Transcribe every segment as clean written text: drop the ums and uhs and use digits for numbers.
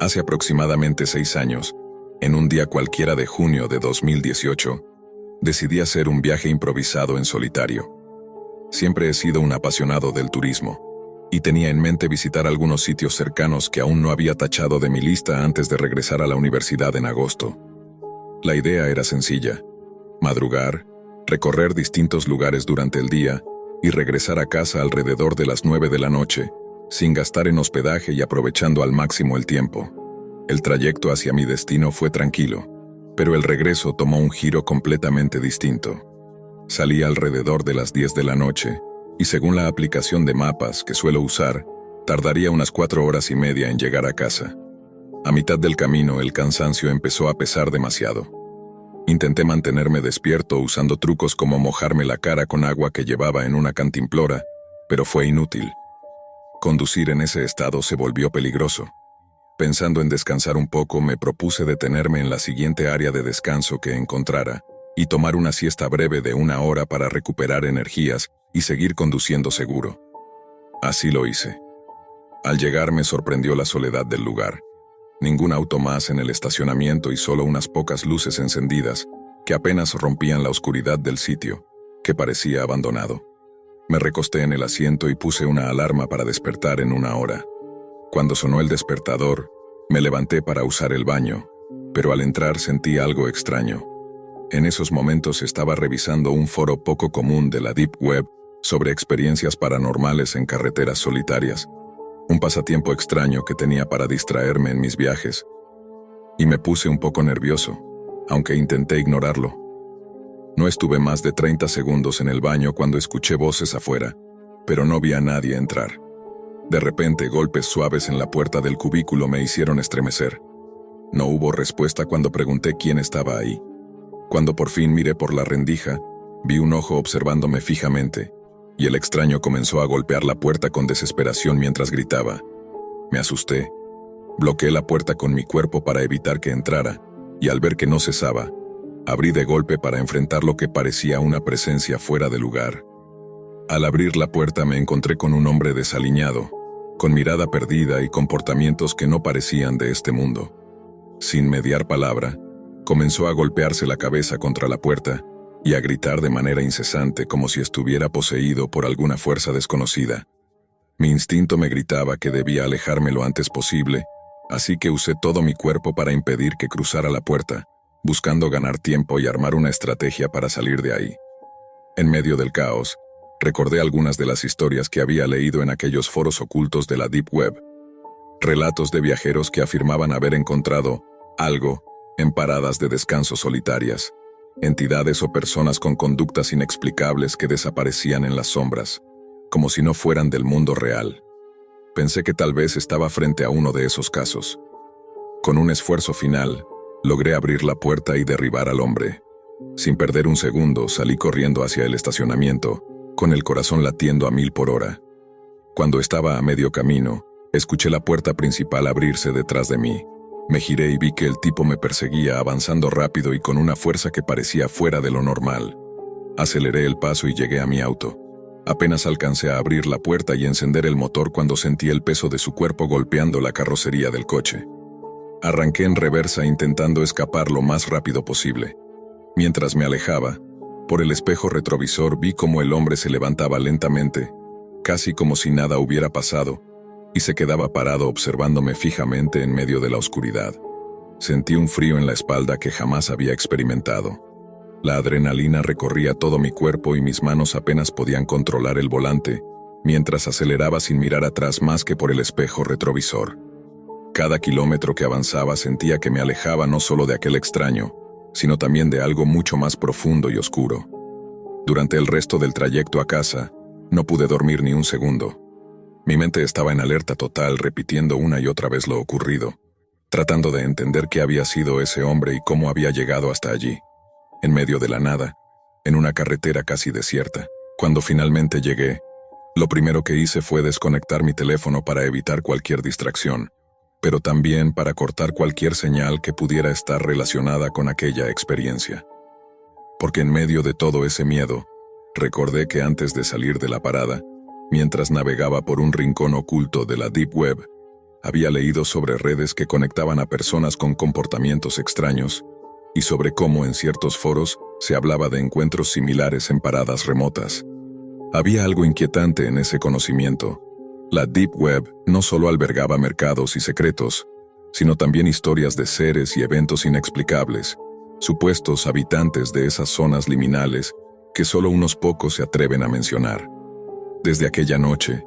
Hace aproximadamente 6 años, en un día cualquiera de junio de 2018, decidí hacer un viaje improvisado en solitario. Siempre he sido un apasionado del turismo, y tenía en mente visitar algunos sitios cercanos que aún no había tachado de mi lista antes de regresar a la universidad en agosto. La idea era sencilla: madrugar, recorrer distintos lugares durante el día y regresar a casa alrededor de las 9 de la noche, sin gastar en hospedaje y aprovechando al máximo el tiempo. El trayecto hacia mi destino fue tranquilo, pero el regreso tomó un giro completamente distinto. Salí alrededor de las 10 de la noche, y según la aplicación de mapas que suelo usar, tardaría unas 4 horas y media en llegar a casa. A mitad del camino el cansancio empezó a pesar demasiado. Intenté mantenerme despierto usando trucos como mojarme la cara con agua que llevaba en una cantimplora, pero fue inútil. Conducir en ese estado se volvió peligroso. Pensando en descansar un poco, me propuse detenerme en la siguiente área de descanso que encontrara y tomar una siesta breve de 1 hora para recuperar energías y seguir conduciendo seguro. Así lo hice. Al llegar me sorprendió la soledad del lugar. Ningún auto más en el estacionamiento y solo unas pocas luces encendidas que apenas rompían la oscuridad del sitio, que parecía abandonado. Me recosté en el asiento y puse una alarma para despertar en 1 hora. Cuando sonó el despertador, me levanté para usar el baño, pero al entrar sentí algo extraño. En esos momentos estaba revisando un foro poco común de la Deep Web sobre experiencias paranormales en carreteras solitarias, un pasatiempo extraño que tenía para distraerme en mis viajes, y me puse un poco nervioso, aunque intenté ignorarlo. No estuve más de 30 segundos en el baño cuando escuché voces afuera, pero no vi a nadie entrar. De repente, golpes suaves en la puerta del cubículo me hicieron estremecer. No hubo respuesta cuando pregunté quién estaba ahí. Cuando por fin miré por la rendija, vi un ojo observándome fijamente, y el extraño comenzó a golpear la puerta con desesperación mientras gritaba. Me asusté. Bloqueé la puerta con mi cuerpo para evitar que entrara, y al ver que no cesaba, abrí de golpe para enfrentar lo que parecía una presencia fuera de lugar. Al abrir la puerta me encontré con un hombre desaliñado, con mirada perdida y comportamientos que no parecían de este mundo. Sin mediar palabra, comenzó a golpearse la cabeza contra la puerta y a gritar de manera incesante como si estuviera poseído por alguna fuerza desconocida. Mi instinto me gritaba que debía alejarme lo antes posible, así que usé todo mi cuerpo para impedir que cruzara la puerta, buscando ganar tiempo y armar una estrategia para salir de ahí. En medio del caos, recordé algunas de las historias que había leído en aquellos foros ocultos de la Deep Web. Relatos de viajeros que afirmaban haber encontrado algo en paradas de descanso solitarias, entidades o personas con conductas inexplicables que desaparecían en las sombras, como si no fueran del mundo real. Pensé que tal vez estaba frente a uno de esos casos. Con un esfuerzo final, logré abrir la puerta y derribar al hombre. Sin perder un segundo, salí corriendo hacia el estacionamiento, con el corazón latiendo a 1000 por hora. Cuando estaba a medio camino, escuché la puerta principal abrirse detrás de mí. Me giré y vi que el tipo me perseguía avanzando rápido y con una fuerza que parecía fuera de lo normal. Aceleré el paso y llegué a mi auto. Apenas alcancé a abrir la puerta y encender el motor cuando sentí el peso de su cuerpo golpeando la carrocería del coche. Arranqué en reversa intentando escapar lo más rápido posible. Mientras me alejaba, por el espejo retrovisor vi cómo el hombre se levantaba lentamente, casi como si nada hubiera pasado, y se quedaba parado observándome fijamente en medio de la oscuridad. Sentí un frío en la espalda que jamás había experimentado. La adrenalina recorría todo mi cuerpo y mis manos apenas podían controlar el volante, mientras aceleraba sin mirar atrás más que por el espejo retrovisor. Cada kilómetro que avanzaba sentía que me alejaba no solo de aquel extraño, sino también de algo mucho más profundo y oscuro. Durante el resto del trayecto a casa, no pude dormir ni un segundo. Mi mente estaba en alerta total, repitiendo una y otra vez lo ocurrido, tratando de entender qué había sido ese hombre y cómo había llegado hasta allí, en medio de la nada, en una carretera casi desierta. Cuando finalmente llegué, lo primero que hice fue desconectar mi teléfono para evitar cualquier distracción, pero también para cortar cualquier señal que pudiera estar relacionada con aquella experiencia. Porque en medio de todo ese miedo, recordé que antes de salir de la parada, mientras navegaba por un rincón oculto de la Deep Web, Había leído sobre redes que conectaban a personas con comportamientos extraños y sobre cómo en ciertos foros se hablaba de encuentros similares en paradas remotas. Había algo inquietante en ese conocimiento. La Deep Web no solo albergaba mercados y secretos, sino también historias de seres y eventos inexplicables, supuestos habitantes de esas zonas liminales que solo unos pocos se atreven a mencionar. Desde aquella noche,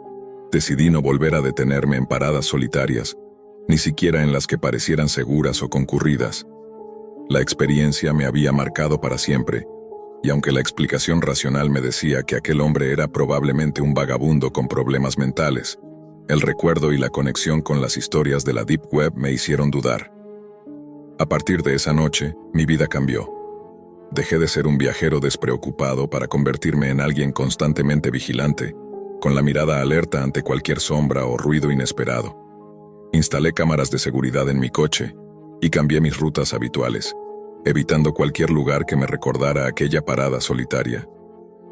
decidí no volver a detenerme en paradas solitarias, ni siquiera en las que parecieran seguras o concurridas. La experiencia me había marcado para siempre, y aunque la explicación racional me decía que aquel hombre era probablemente un vagabundo con problemas mentales, el recuerdo y la conexión con las historias de la Deep Web me hicieron dudar. A partir de esa noche, mi vida cambió. Dejé de ser un viajero despreocupado para convertirme en alguien constantemente vigilante, con la mirada alerta ante cualquier sombra o ruido inesperado. Instalé cámaras de seguridad en mi coche y cambié mis rutas habituales, evitando cualquier lugar que me recordara aquella parada solitaria.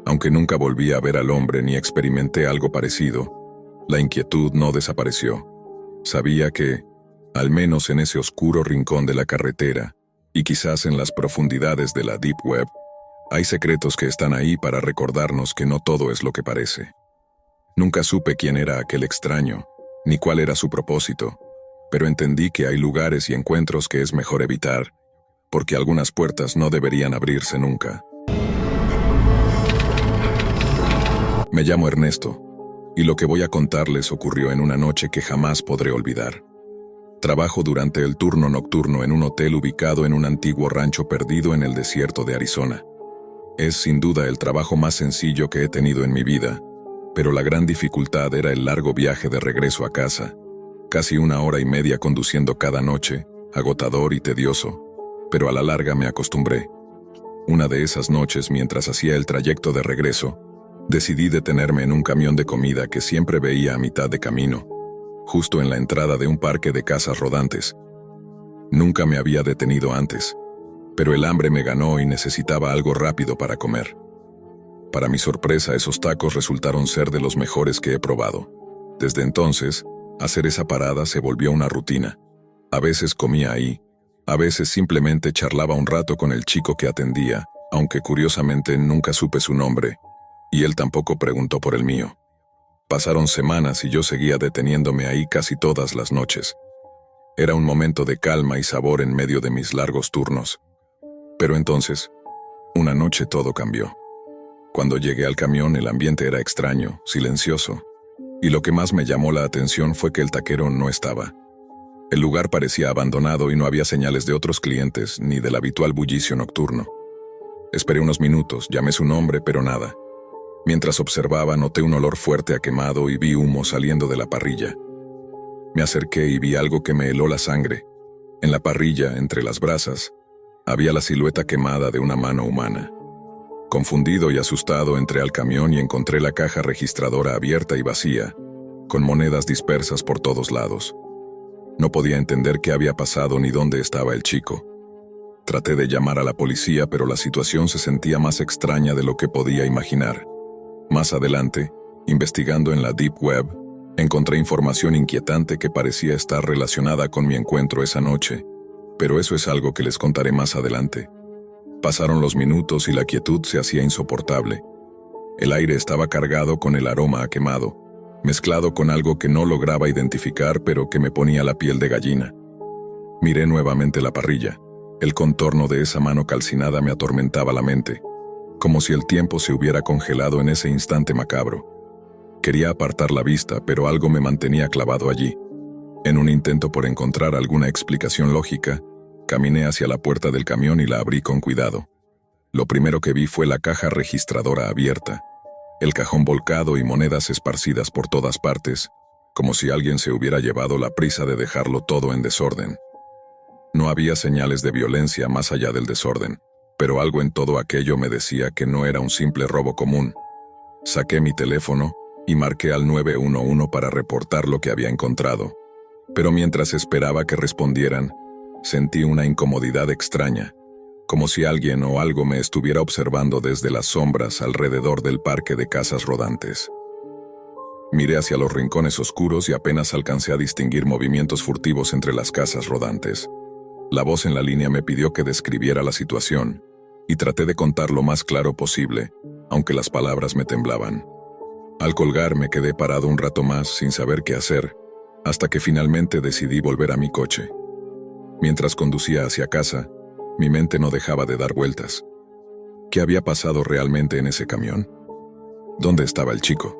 Aunque nunca volví a ver al hombre ni experimenté algo parecido, la inquietud no desapareció. Sabía que, al menos en ese oscuro rincón de la carretera, y quizás en las profundidades de la Deep Web, hay secretos que están ahí para recordarnos que no todo es lo que parece. Nunca supe quién era aquel extraño, ni cuál era su propósito, pero entendí que hay lugares y encuentros que es mejor evitar, porque algunas puertas no deberían abrirse nunca. Me llamo Ernesto, y lo que voy a contarles ocurrió en una noche que jamás podré olvidar. Trabajo durante el turno nocturno en un hotel ubicado en un antiguo rancho perdido en el desierto de Arizona. Es sin duda el trabajo más sencillo que he tenido en mi vida, pero la gran dificultad era el largo viaje de regreso a casa, casi 1 hora y media conduciendo cada noche, agotador y tedioso, pero a la larga me acostumbré. Una de esas noches, mientras hacía el trayecto de regreso, decidí detenerme en un camión de comida que siempre veía a mitad de camino, justo en la entrada de un parque de casas rodantes. Nunca me había detenido antes, pero el hambre me ganó y necesitaba algo rápido para comer. Para mi sorpresa, esos tacos resultaron ser de los mejores que he probado. Desde entonces, hacer esa parada se volvió una rutina. A veces comía ahí, a veces simplemente charlaba un rato con el chico que atendía, aunque curiosamente nunca supe su nombre, y él tampoco preguntó por el mío. Pasaron semanas y yo seguía deteniéndome ahí casi todas las noches. Era un momento de calma y sabor en medio de mis largos turnos. Pero entonces, una noche todo cambió. Cuando llegué al camión, el ambiente era extraño, silencioso, y lo que más me llamó la atención fue que el taquero no estaba. El lugar parecía abandonado y no había señales de otros clientes ni del habitual bullicio nocturno. Esperé unos minutos, llamé su nombre, pero nada. Mientras observaba, noté un olor fuerte a quemado y vi humo saliendo de la parrilla. Me acerqué y vi algo que me heló la sangre. En la parrilla, entre las brasas, había la silueta quemada de una mano humana. Confundido y asustado, entré al camión y encontré la caja registradora abierta y vacía, con monedas dispersas por todos lados. No podía entender qué había pasado ni dónde estaba el chico. Traté de llamar a la policía, pero la situación se sentía más extraña de lo que podía imaginar. Más adelante, investigando en la Deep Web, encontré información inquietante que parecía estar relacionada con mi encuentro esa noche, pero eso es algo que les contaré más adelante. Pasaron los minutos y la quietud se hacía insoportable. El aire estaba cargado con el aroma a quemado, mezclado con algo que no lograba identificar pero que me ponía la piel de gallina. Miré nuevamente la parrilla. El contorno de esa mano calcinada me atormentaba la mente, como si el tiempo se hubiera congelado en ese instante macabro. Quería apartar la vista, pero algo me mantenía clavado allí. En un intento por encontrar alguna explicación lógica, caminé hacia la puerta del camión y la abrí con cuidado. Lo primero que vi fue la caja registradora abierta, el cajón volcado y monedas esparcidas por todas partes, como si alguien se hubiera llevado la prisa de dejarlo todo en desorden. No había señales de violencia más allá del desorden, pero algo en todo aquello me decía que no era un simple robo común. Saqué mi teléfono y marqué al 911 para reportar lo que había encontrado. Pero mientras esperaba que respondieran, sentí una incomodidad extraña, como si alguien o algo me estuviera observando desde las sombras alrededor del parque de casas rodantes. Miré hacia los rincones oscuros y apenas alcancé a distinguir movimientos furtivos entre las casas rodantes. La voz en la línea me pidió que describiera la situación, y traté de contar lo más claro posible, aunque las palabras me temblaban. Al colgar me quedé parado un rato más sin saber qué hacer, hasta que finalmente decidí volver a mi coche. Mientras conducía hacia casa, mi mente no dejaba de dar vueltas. ¿Qué había pasado realmente en ese camión? ¿Dónde estaba el chico?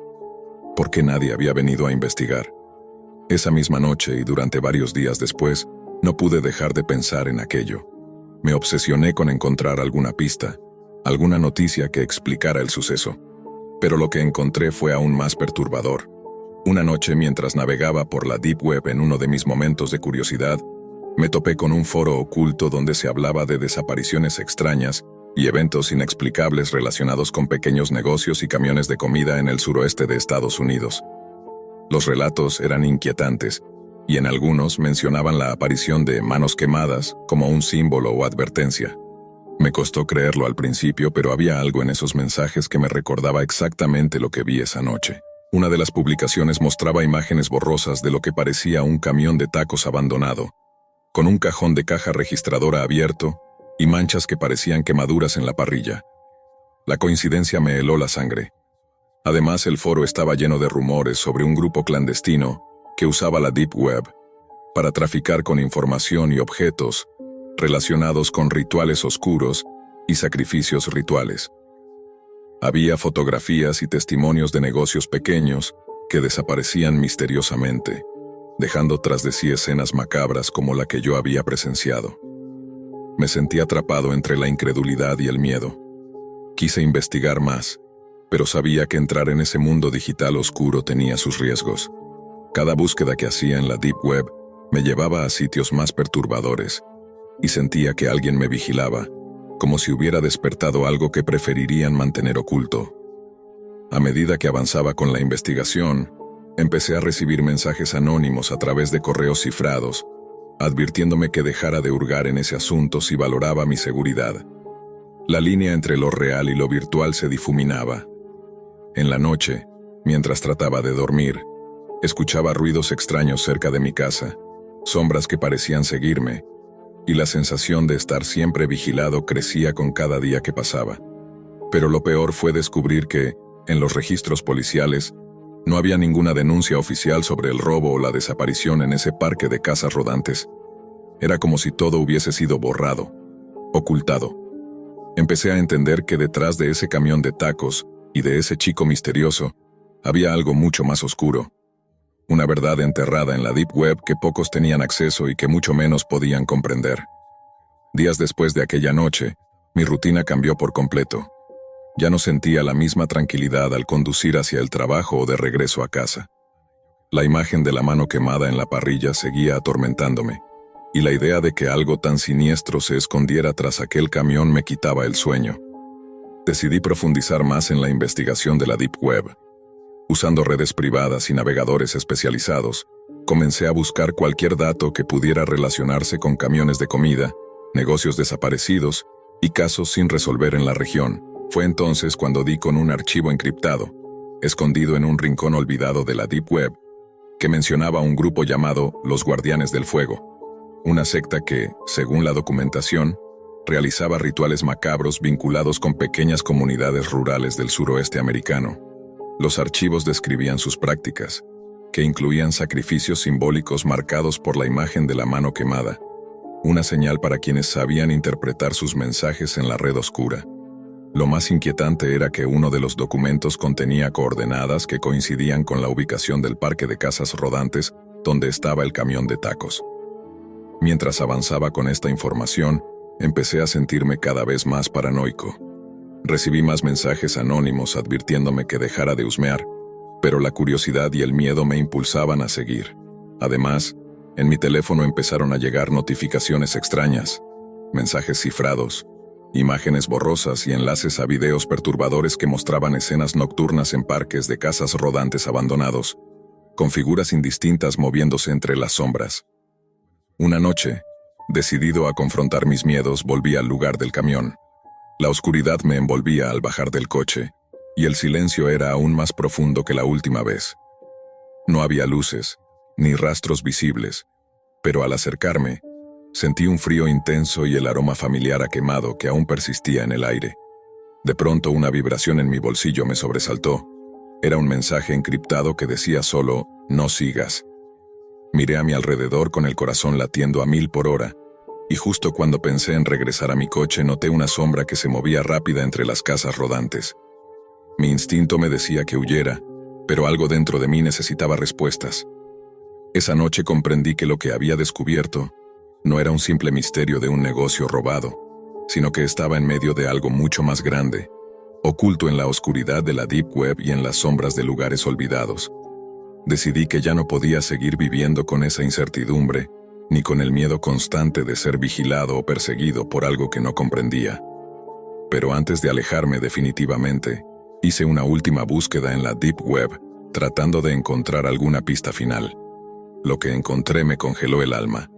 ¿Por qué nadie había venido a investigar? Esa misma noche y durante varios días después, no pude dejar de pensar en aquello. Me obsesioné con encontrar alguna pista, alguna noticia que explicara el suceso. Pero lo que encontré fue aún más perturbador. Una noche, mientras navegaba por la Deep Web en uno de mis momentos de curiosidad, me topé con un foro oculto donde se hablaba de desapariciones extrañas y eventos inexplicables relacionados con pequeños negocios y camiones de comida en el suroeste de Estados Unidos. Los relatos eran inquietantes, y en algunos mencionaban la aparición de manos quemadas como un símbolo o advertencia. Me costó creerlo al principio, pero había algo en esos mensajes que me recordaba exactamente lo que vi esa noche. Una de las publicaciones mostraba imágenes borrosas de lo que parecía un camión de tacos abandonado, con un cajón de caja registradora abierto y manchas que parecían quemaduras en la parrilla. La coincidencia me heló la sangre. Además, el foro estaba lleno de rumores sobre un grupo clandestino que usaba la Deep Web para traficar con información y objetos relacionados con rituales oscuros y sacrificios rituales. Había fotografías y testimonios de negocios pequeños que desaparecían misteriosamente, dejando tras de sí escenas macabras como la que yo había presenciado. Me sentí atrapado entre la incredulidad y el miedo. Quise investigar más, pero sabía que entrar en ese mundo digital oscuro tenía sus riesgos. Cada búsqueda que hacía en la Deep Web me llevaba a sitios más perturbadores, y sentía que alguien me vigilaba, como si hubiera despertado algo que preferirían mantener oculto. A medida que avanzaba con la investigación, empecé a recibir mensajes anónimos a través de correos cifrados, advirtiéndome que dejara de hurgar en ese asunto si valoraba mi seguridad. La línea entre lo real y lo virtual se difuminaba. En la noche, mientras trataba de dormir, escuchaba ruidos extraños cerca de mi casa, sombras que parecían seguirme, y la sensación de estar siempre vigilado crecía con cada día que pasaba. Pero lo peor fue descubrir que, en los registros policiales, no había ninguna denuncia oficial sobre el robo o la desaparición en ese parque de casas rodantes. Era como si todo hubiese sido borrado, ocultado. Empecé a entender que detrás de ese camión de tacos y de ese chico misterioso, había algo mucho más oscuro. Una verdad enterrada en la Deep Web que pocos tenían acceso y que mucho menos podían comprender. Días después de aquella noche, mi rutina cambió por completo. Ya no sentía la misma tranquilidad al conducir hacia el trabajo o de regreso a casa. La imagen de la mano quemada en la parrilla seguía atormentándome, y la idea de que algo tan siniestro se escondiera tras aquel camión me quitaba el sueño. Decidí profundizar más en la investigación de la Deep Web. Usando redes privadas y navegadores especializados, comencé a buscar cualquier dato que pudiera relacionarse con camiones de comida, negocios desaparecidos y casos sin resolver en la región. Fue entonces cuando di con un archivo encriptado, escondido en un rincón olvidado de la Deep Web, que mencionaba un grupo llamado Los Guardianes del Fuego, una secta que, según la documentación, realizaba rituales macabros vinculados con pequeñas comunidades rurales del suroeste americano. Los archivos describían sus prácticas, que incluían sacrificios simbólicos marcados por la imagen de la mano quemada, una señal para quienes sabían interpretar sus mensajes en la red oscura. Lo más inquietante era que uno de los documentos contenía coordenadas que coincidían con la ubicación del parque de casas rodantes donde estaba el camión de tacos. Mientras avanzaba con esta información, empecé a sentirme cada vez más paranoico. Recibí más mensajes anónimos advirtiéndome que dejara de husmear, pero la curiosidad y el miedo me impulsaban a seguir. Además, en mi teléfono empezaron a llegar notificaciones extrañas, mensajes cifrados, imágenes borrosas y enlaces a videos perturbadores que mostraban escenas nocturnas en parques de casas rodantes abandonados, con figuras indistintas moviéndose entre las sombras. Una noche, decidido a confrontar mis miedos, volví al lugar del camión. La oscuridad me envolvía al bajar del coche, y el silencio era aún más profundo que la última vez. No había luces, ni rastros visibles, pero al acercarme, sentí un frío intenso y el aroma familiar a quemado que aún persistía en el aire. De pronto una vibración en mi bolsillo me sobresaltó. Era un mensaje encriptado que decía solo, «No sigas». Miré a mi alrededor con el corazón latiendo a 1000 por hora, y justo cuando pensé en regresar a mi coche noté una sombra que se movía rápida entre las casas rodantes. Mi instinto me decía que huyera, pero algo dentro de mí necesitaba respuestas. Esa noche comprendí que lo que había descubierto no era un simple misterio de un negocio robado, sino que estaba en medio de algo mucho más grande, oculto en la oscuridad de la Deep Web y en las sombras de lugares olvidados. Decidí que ya no podía seguir viviendo con esa incertidumbre, ni con el miedo constante de ser vigilado o perseguido por algo que no comprendía. Pero antes de alejarme definitivamente, hice una última búsqueda en la Deep Web, tratando de encontrar alguna pista final. Lo que encontré me congeló el alma.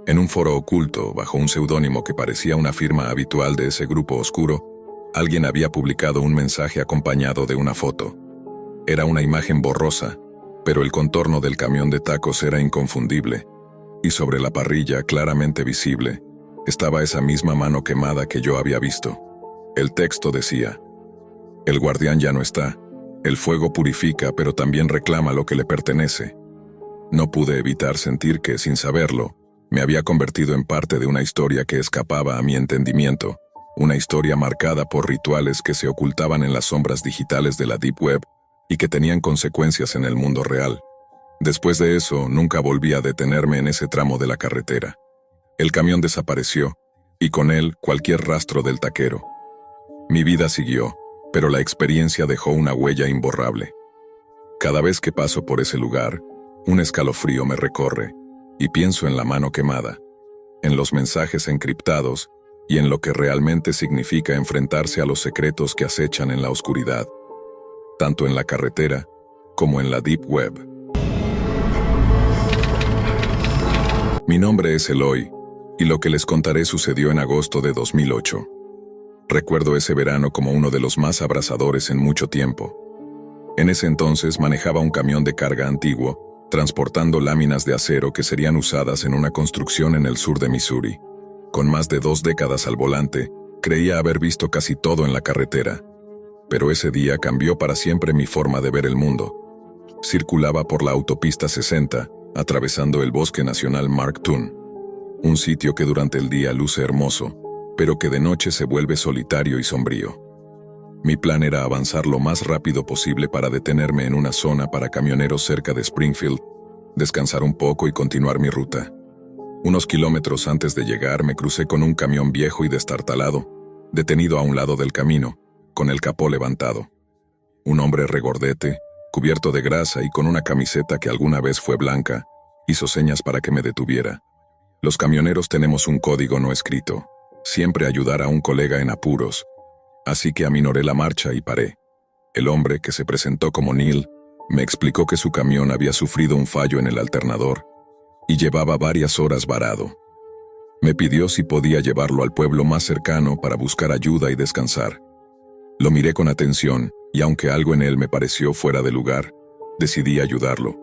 En un foro oculto, bajo un seudónimo que parecía una firma habitual de ese grupo oscuro, alguien había publicado un mensaje acompañado de una foto. Era una imagen borrosa, pero el contorno del camión de tacos era inconfundible, y sobre la parrilla, claramente visible, estaba esa misma mano quemada que yo había visto. El texto decía: «El guardián ya no está. El fuego purifica, pero también reclama lo que le pertenece». No pude evitar sentir que, sin saberlo, me había convertido en parte de una historia que escapaba a mi entendimiento, una historia marcada por rituales que se ocultaban en las sombras digitales de la Deep Web y que tenían consecuencias en el mundo real. Después de eso, nunca volví a detenerme en ese tramo de la carretera. El camión desapareció, y con él cualquier rastro del taquero. Mi vida siguió, pero la experiencia dejó una huella imborrable. Cada vez que paso por ese lugar, un escalofrío me recorre, y pienso en la mano quemada, en los mensajes encriptados y en lo que realmente significa enfrentarse a los secretos que acechan en la oscuridad, tanto en la carretera como en la Deep Web. Mi nombre es Eloy, y lo que les contaré sucedió en agosto de 2008. Recuerdo ese verano como uno de los más abrasadores en mucho tiempo. En ese entonces manejaba un camión de carga antiguo, transportando láminas de acero que serían usadas en una construcción en el sur de Missouri. Con más de 2 décadas al volante, creía haber visto casi todo en la carretera. Pero ese día cambió para siempre mi forma de ver el mundo. Circulaba por la autopista 60, atravesando el Bosque Nacional Mark Twain, un sitio que durante el día luce hermoso, pero que de noche se vuelve solitario y sombrío. Mi plan era avanzar lo más rápido posible para detenerme en una zona para camioneros cerca de Springfield, descansar un poco y continuar mi ruta. Unos kilómetros antes de llegar me crucé con un camión viejo y destartalado, detenido a un lado del camino, con el capó levantado. Un hombre regordete, cubierto de grasa y con una camiseta que alguna vez fue blanca, hizo señas para que me detuviera. Los camioneros tenemos un código no escrito: siempre ayudar a un colega en apuros. Así que aminoré la marcha y paré. El hombre, que se presentó como Neil, me explicó que su camión había sufrido un fallo en el alternador y llevaba varias horas varado. Me pidió si podía llevarlo al pueblo más cercano para buscar ayuda y descansar. Lo miré con atención y aunque algo en él me pareció fuera de lugar, decidí ayudarlo.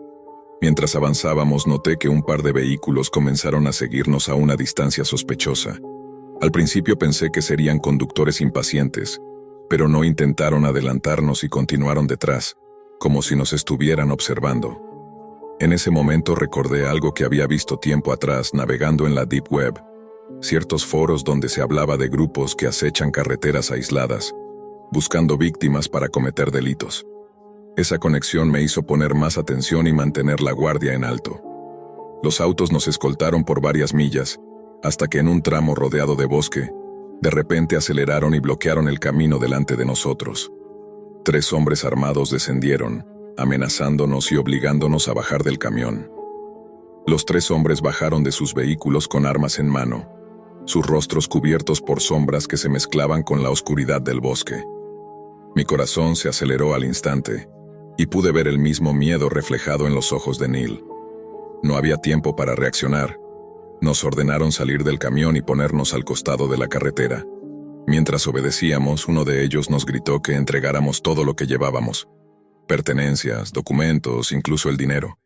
Mientras avanzábamos noté que un par de vehículos comenzaron a seguirnos a una distancia sospechosa. Al principio pensé que serían conductores impacientes, pero no intentaron adelantarnos y continuaron detrás, como si nos estuvieran observando. En ese momento recordé algo que había visto tiempo atrás navegando en la Deep Web, ciertos foros donde se hablaba de grupos que acechan carreteras aisladas, buscando víctimas para cometer delitos. Esa conexión me hizo poner más atención y mantener la guardia en alto. Los autos nos escoltaron por varias millas, hasta que en un tramo rodeado de bosque, de repente aceleraron y bloquearon el camino delante de nosotros. 3 hombres armados descendieron, amenazándonos y obligándonos a bajar del camión. Los 3 hombres bajaron de sus vehículos con armas en mano, sus rostros cubiertos por sombras que se mezclaban con la oscuridad del bosque. Mi corazón se aceleró al instante, y pude ver el mismo miedo reflejado en los ojos de Neil. No había tiempo para reaccionar. Nos ordenaron salir del camión y ponernos al costado de la carretera. Mientras obedecíamos, uno de ellos nos gritó que entregáramos todo lo que llevábamos. pertenencias, documentos, incluso el dinero.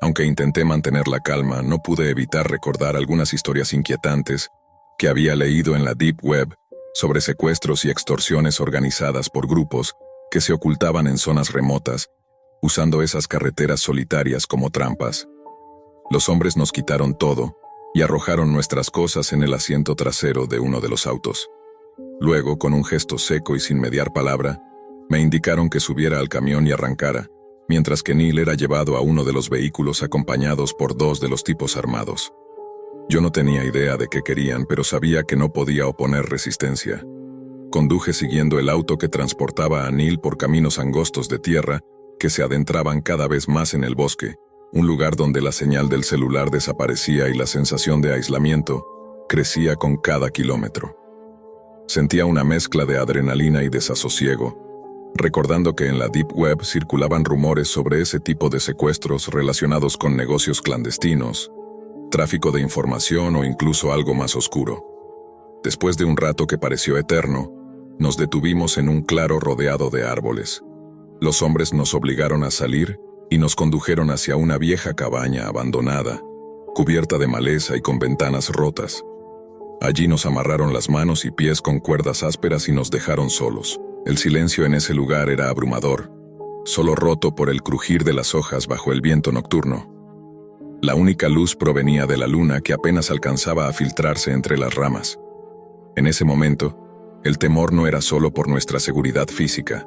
Aunque intenté mantener la calma, no pude evitar recordar algunas historias inquietantes que había leído en la Deep Web sobre secuestros y extorsiones organizadas por grupos que se ocultaban en zonas remotas, usando esas carreteras solitarias como trampas. Los hombres nos quitaron todo y arrojaron nuestras cosas en el asiento trasero de uno de los autos. Luego, con un gesto seco y sin mediar palabra, me indicaron que subiera al camión y arrancara, mientras que Neil era llevado a uno de los vehículos acompañados por dos de los tipos armados. Yo no tenía idea de qué querían, pero sabía que no podía oponer resistencia. Conduje siguiendo el auto que transportaba a Neil por caminos angostos de tierra que se adentraban cada vez más en el bosque, un lugar donde la señal del celular desaparecía y la sensación de aislamiento crecía con cada kilómetro. Sentía una mezcla de adrenalina y desasosiego, recordando que en la Deep Web circulaban rumores sobre ese tipo de secuestros relacionados con negocios clandestinos, tráfico de información o incluso algo más oscuro. Después de un rato que pareció eterno, nos detuvimos en un claro rodeado de árboles. Los hombres nos obligaron a salir y nos condujeron hacia una vieja cabaña abandonada, cubierta de maleza y con ventanas rotas. Allí nos amarraron las manos y pies con cuerdas ásperas y nos dejaron solos. El silencio en ese lugar era abrumador, solo roto por el crujir de las hojas bajo el viento nocturno. La única luz provenía de la luna que apenas alcanzaba a filtrarse entre las ramas. En ese momento, el temor no era solo por nuestra seguridad física,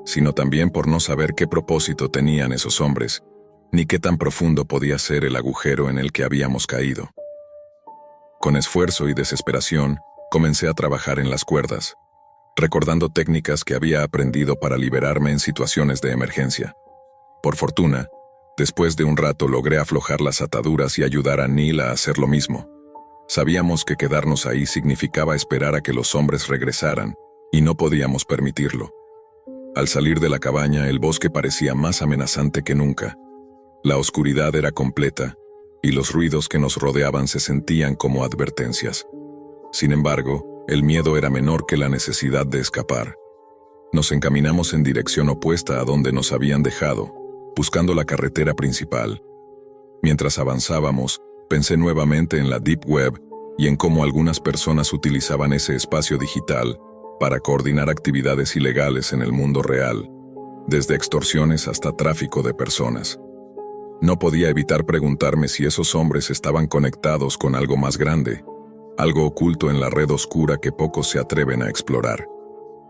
sino también por no saber qué propósito tenían esos hombres, ni qué tan profundo podía ser el agujero en el que habíamos caído. Con esfuerzo y desesperación, comencé a trabajar en las cuerdas, recordando técnicas que había aprendido para liberarme en situaciones de emergencia. Por fortuna, después de un rato logré aflojar las ataduras y ayudar a Neil a hacer lo mismo. Sabíamos que quedarnos ahí significaba esperar a que los hombres regresaran, y no podíamos permitirlo. Al salir de la cabaña, el bosque parecía más amenazante que nunca. La oscuridad era completa, y los ruidos que nos rodeaban se sentían como advertencias. Sin embargo, el miedo era menor que la necesidad de escapar. Nos encaminamos en dirección opuesta a donde nos habían dejado, buscando la carretera principal. Mientras avanzábamos, pensé nuevamente en la Deep Web y en cómo algunas personas utilizaban ese espacio digital para coordinar actividades ilegales en el mundo real, desde extorsiones hasta tráfico de personas. No podía evitar preguntarme si esos hombres estaban conectados con algo más grande, algo oculto en la red oscura que pocos se atreven a explorar.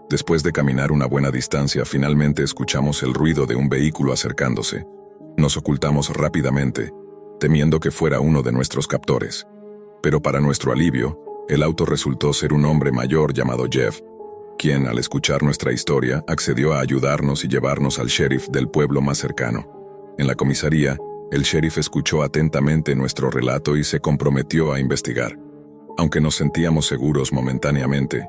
Después de caminar una buena distancia, finalmente escuchamos el ruido de un vehículo acercándose. Nos ocultamos rápidamente, temiendo que fuera uno de nuestros captores. Pero para nuestro alivio, el auto resultó ser un hombre mayor llamado Jeff, quien, al escuchar nuestra historia, accedió a ayudarnos y llevarnos al sheriff del pueblo más cercano. En la comisaría, el sheriff escuchó atentamente nuestro relato y se comprometió a investigar. Aunque nos sentíamos seguros momentáneamente,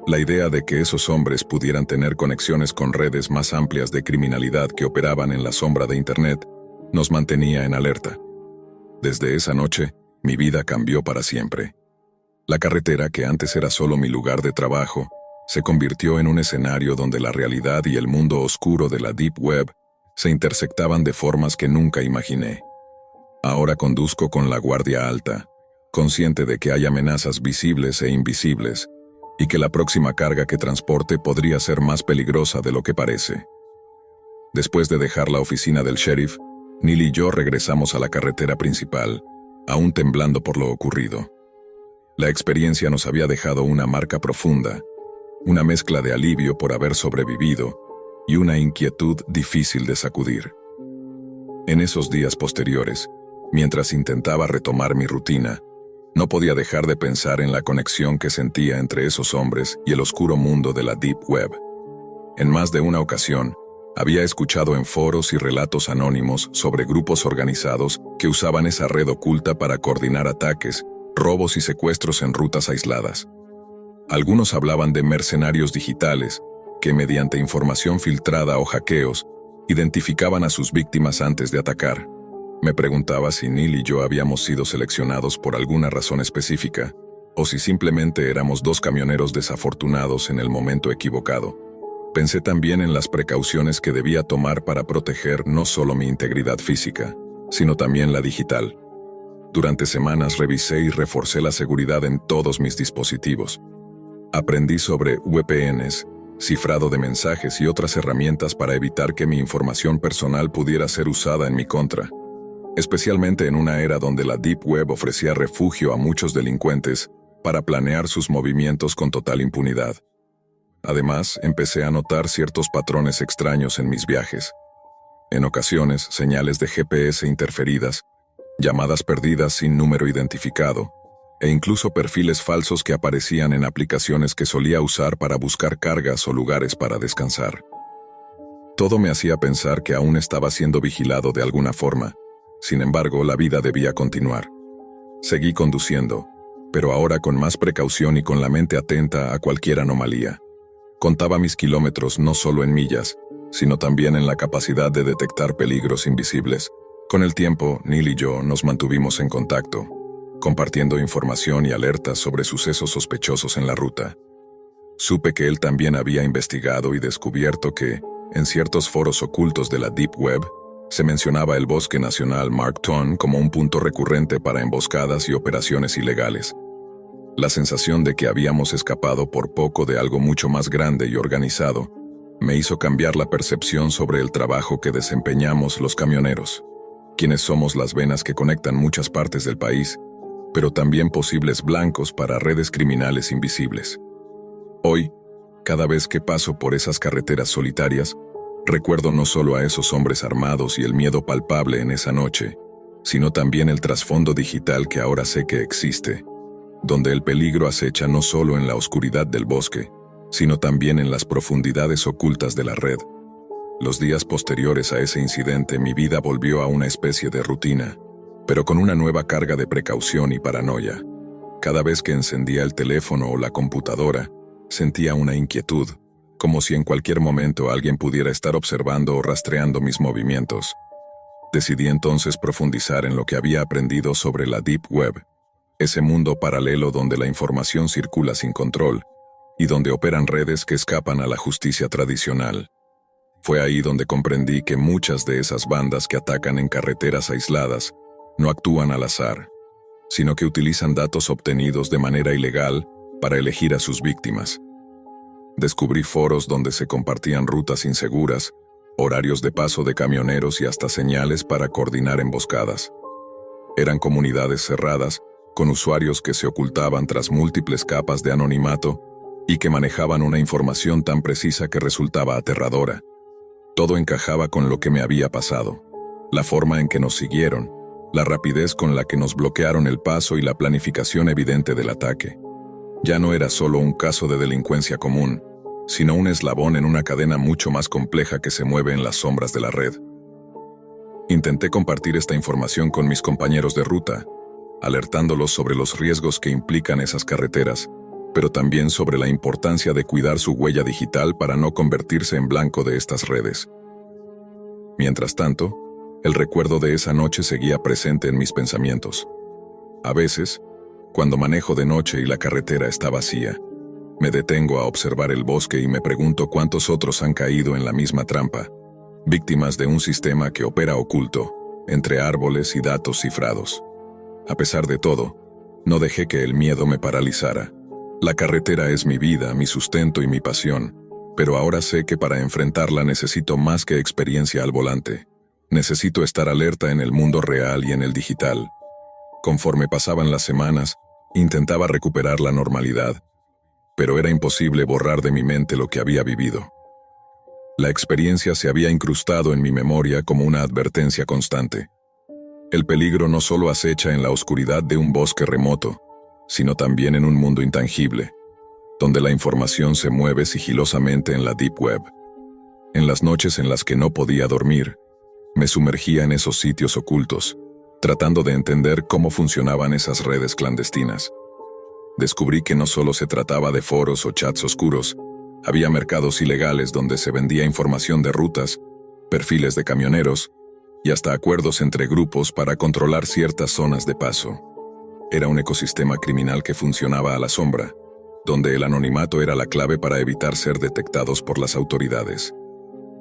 la idea de que esos hombres pudieran tener conexiones con redes más amplias de criminalidad que operaban en la sombra de Internet nos mantenía en alerta. Desde esa noche, mi vida cambió para siempre. La carretera, que antes era solo mi lugar de trabajo, se convirtió en un escenario donde la realidad y el mundo oscuro de la Deep Web se intersectaban de formas que nunca imaginé. Ahora conduzco con la guardia alta, consciente de que hay amenazas visibles e invisibles, y que la próxima carga que transporte podría ser más peligrosa de lo que parece. Después de dejar la oficina del sheriff, Neil y yo regresamos a la carretera principal, aún temblando por lo ocurrido. La experiencia nos había dejado una marca profunda, una mezcla de alivio por haber sobrevivido y una inquietud difícil de sacudir. En esos días posteriores, mientras intentaba retomar mi rutina, no podía dejar de pensar en la conexión que sentía entre esos hombres y el oscuro mundo de la Deep Web. En más de una ocasión, había escuchado en foros y relatos anónimos sobre grupos organizados que usaban esa red oculta para coordinar ataques, robos y secuestros en rutas aisladas. Algunos hablaban de mercenarios digitales que, mediante información filtrada o hackeos, identificaban a sus víctimas antes de atacar. Me preguntaba si Neil y yo habíamos sido seleccionados por alguna razón específica, o si simplemente éramos dos camioneros desafortunados en el momento equivocado. Pensé también en las precauciones que debía tomar para proteger no solo mi integridad física, sino también la digital. Durante semanas revisé y reforcé la seguridad en todos mis dispositivos. Aprendí sobre VPNs, cifrado de mensajes y otras herramientas para evitar que mi información personal pudiera ser usada en mi contra, especialmente en una era donde la Deep Web ofrecía refugio a muchos delincuentes para planear sus movimientos con total impunidad. Además, empecé a notar ciertos patrones extraños en mis viajes. En ocasiones, señales de GPS interferidas, llamadas perdidas sin número identificado, e incluso perfiles falsos que aparecían en aplicaciones que solía usar para buscar cargas o lugares para descansar. Todo me hacía pensar que aún estaba siendo vigilado de alguna forma. Sin embargo, la vida debía continuar. Seguí conduciendo, pero ahora con más precaución y con la mente atenta a cualquier anomalía. Contaba mis kilómetros no solo en millas, sino también en la capacidad de detectar peligros invisibles. Con el tiempo, Neil y yo nos mantuvimos en contacto, compartiendo información y alertas sobre sucesos sospechosos en la ruta. Supe que él también había investigado y descubierto que, en ciertos foros ocultos de la Deep Web, se mencionaba el Bosque Nacional Mark Twain como un punto recurrente para emboscadas y operaciones ilegales. La sensación de que habíamos escapado por poco de algo mucho más grande y organizado me hizo cambiar la percepción sobre el trabajo que desempeñamos los camioneros, quienes somos las venas que conectan muchas partes del país, pero también posibles blancos para redes criminales invisibles. Hoy, cada vez que paso por esas carreteras solitarias, recuerdo no solo a esos hombres armados y el miedo palpable en esa noche, sino también el trasfondo digital que ahora sé que existe, donde el peligro acecha no solo en la oscuridad del bosque, sino también en las profundidades ocultas de la red. Los días posteriores a ese incidente mi vida volvió a una especie de rutina, pero con una nueva carga de precaución y paranoia. Cada vez que encendía el teléfono o la computadora, sentía una inquietud, como si en cualquier momento alguien pudiera estar observando o rastreando mis movimientos. Decidí entonces profundizar en lo que había aprendido sobre la Deep Web, ese mundo paralelo donde la información circula sin control y donde operan redes que escapan a la justicia tradicional. Fue ahí donde comprendí que muchas de esas bandas que atacan en carreteras aisladas no actúan al azar, sino que utilizan datos obtenidos de manera ilegal para elegir a sus víctimas. Descubrí foros donde se compartían rutas inseguras, horarios de paso de camioneros y hasta señales para coordinar emboscadas. Eran comunidades cerradas, con usuarios que se ocultaban tras múltiples capas de anonimato y que manejaban una información tan precisa que resultaba aterradora. Todo encajaba con lo que me había pasado. La forma en que nos siguieron, la rapidez con la que nos bloquearon el paso y la planificación evidente del ataque. Ya no era solo un caso de delincuencia común, sino un eslabón en una cadena mucho más compleja que se mueve en las sombras de la red. Intenté compartir esta información con mis compañeros de ruta, alertándolos sobre los riesgos que implican esas carreteras, pero también sobre la importancia de cuidar su huella digital para no convertirse en blanco de estas redes. Mientras tanto, el recuerdo de esa noche seguía presente en mis pensamientos. A veces, cuando manejo de noche y la carretera está vacía, me detengo a observar el bosque y me pregunto cuántos otros han caído en la misma trampa, víctimas de un sistema que opera oculto, entre árboles y datos cifrados. A pesar de todo, no dejé que el miedo me paralizara. La carretera es mi vida, mi sustento y mi pasión, pero ahora sé que para enfrentarla necesito más que experiencia al volante. Necesito estar alerta en el mundo real y en el digital. Conforme pasaban las semanas, intentaba recuperar la normalidad, pero era imposible borrar de mi mente lo que había vivido. La experiencia se había incrustado en mi memoria como una advertencia constante. El peligro no solo acecha en la oscuridad de un bosque remoto, sino también en un mundo intangible, donde la información se mueve sigilosamente en la Deep Web. En las noches en las que no podía dormir, me sumergía en esos sitios ocultos, tratando de entender cómo funcionaban esas redes clandestinas. Descubrí que no solo se trataba de foros o chats oscuros, había mercados ilegales donde se vendía información de rutas, perfiles de camioneros y hasta acuerdos entre grupos para controlar ciertas zonas de paso. Era un ecosistema criminal que funcionaba a la sombra, donde el anonimato era la clave para evitar ser detectados por las autoridades.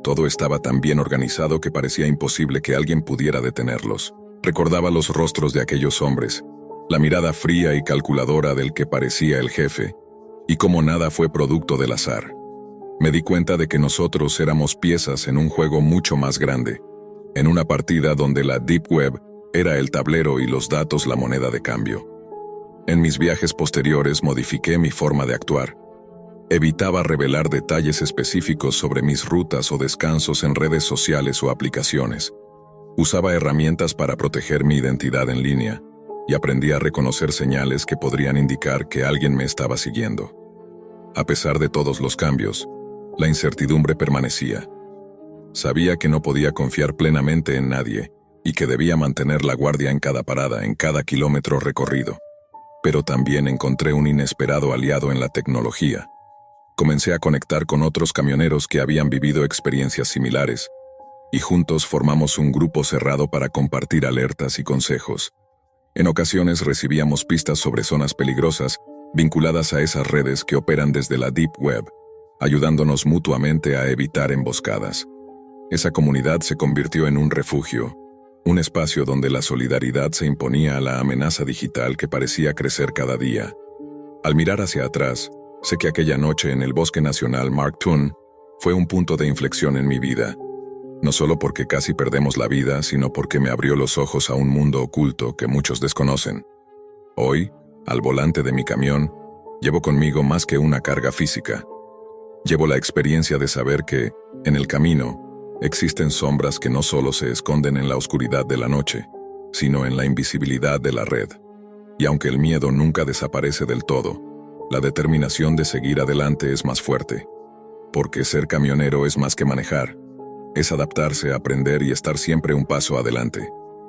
Todo estaba tan bien organizado que parecía imposible que alguien pudiera detenerlos. Recordaba los rostros de aquellos hombres, la mirada fría y calculadora del que parecía el jefe, y cómo nada fue producto del azar. Me di cuenta de que nosotros éramos piezas en un juego mucho más grande, en una partida donde la Deep Web era el tablero y los datos la moneda de cambio. En mis viajes posteriores modifiqué mi forma de actuar. Evitaba revelar detalles específicos sobre mis rutas o descansos en redes sociales o aplicaciones. Usaba herramientas para proteger mi identidad en línea y aprendí a reconocer señales que podrían indicar que alguien me estaba siguiendo. A pesar de todos los cambios, la incertidumbre permanecía. Sabía que no podía confiar plenamente en nadie y que debía mantener la guardia en cada parada, en cada kilómetro recorrido. Pero también encontré un inesperado aliado en la tecnología. Comencé a conectar con otros camioneros que habían vivido experiencias similares, y juntos formamos un grupo cerrado para compartir alertas y consejos. En ocasiones recibíamos pistas sobre zonas peligrosas vinculadas a esas redes que operan desde la Deep Web, ayudándonos mutuamente a evitar emboscadas. Esa comunidad se convirtió en un refugio, un espacio donde la solidaridad se imponía a la amenaza digital que parecía crecer cada día. Al mirar hacia atrás, sé que aquella noche en el Bosque Nacional Mark Twain fue un punto de inflexión en mi vida, no solo porque casi perdemos la vida, sino porque me abrió los ojos a un mundo oculto que muchos desconocen. Hoy, al volante de mi camión, llevo conmigo más que una carga física. Llevo la experiencia de saber que, en el camino, existen sombras que no solo se esconden en la oscuridad de la noche, sino en la invisibilidad de la red. Y aunque el miedo nunca desaparece del todo, la determinación de seguir adelante es más fuerte. Porque ser camionero es más que manejar. Es adaptarse, aprender y estar siempre un paso adelante,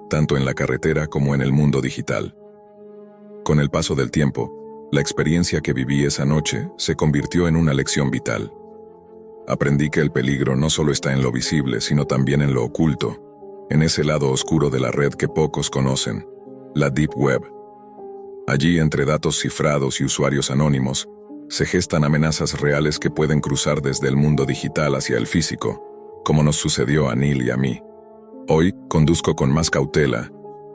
tanto en la carretera como en el mundo digital. Con el paso del tiempo, la experiencia que viví esa noche se convirtió en una lección vital. Aprendí que el peligro no solo está en lo visible, sino también en lo oculto, en ese lado oscuro de la red que pocos conocen, la Deep Web. Allí, entre datos cifrados y usuarios anónimos, se gestan amenazas reales que pueden cruzar desde el mundo digital hacia el físico, como nos sucedió a Neil y a mí. Hoy conduzco con más cautela,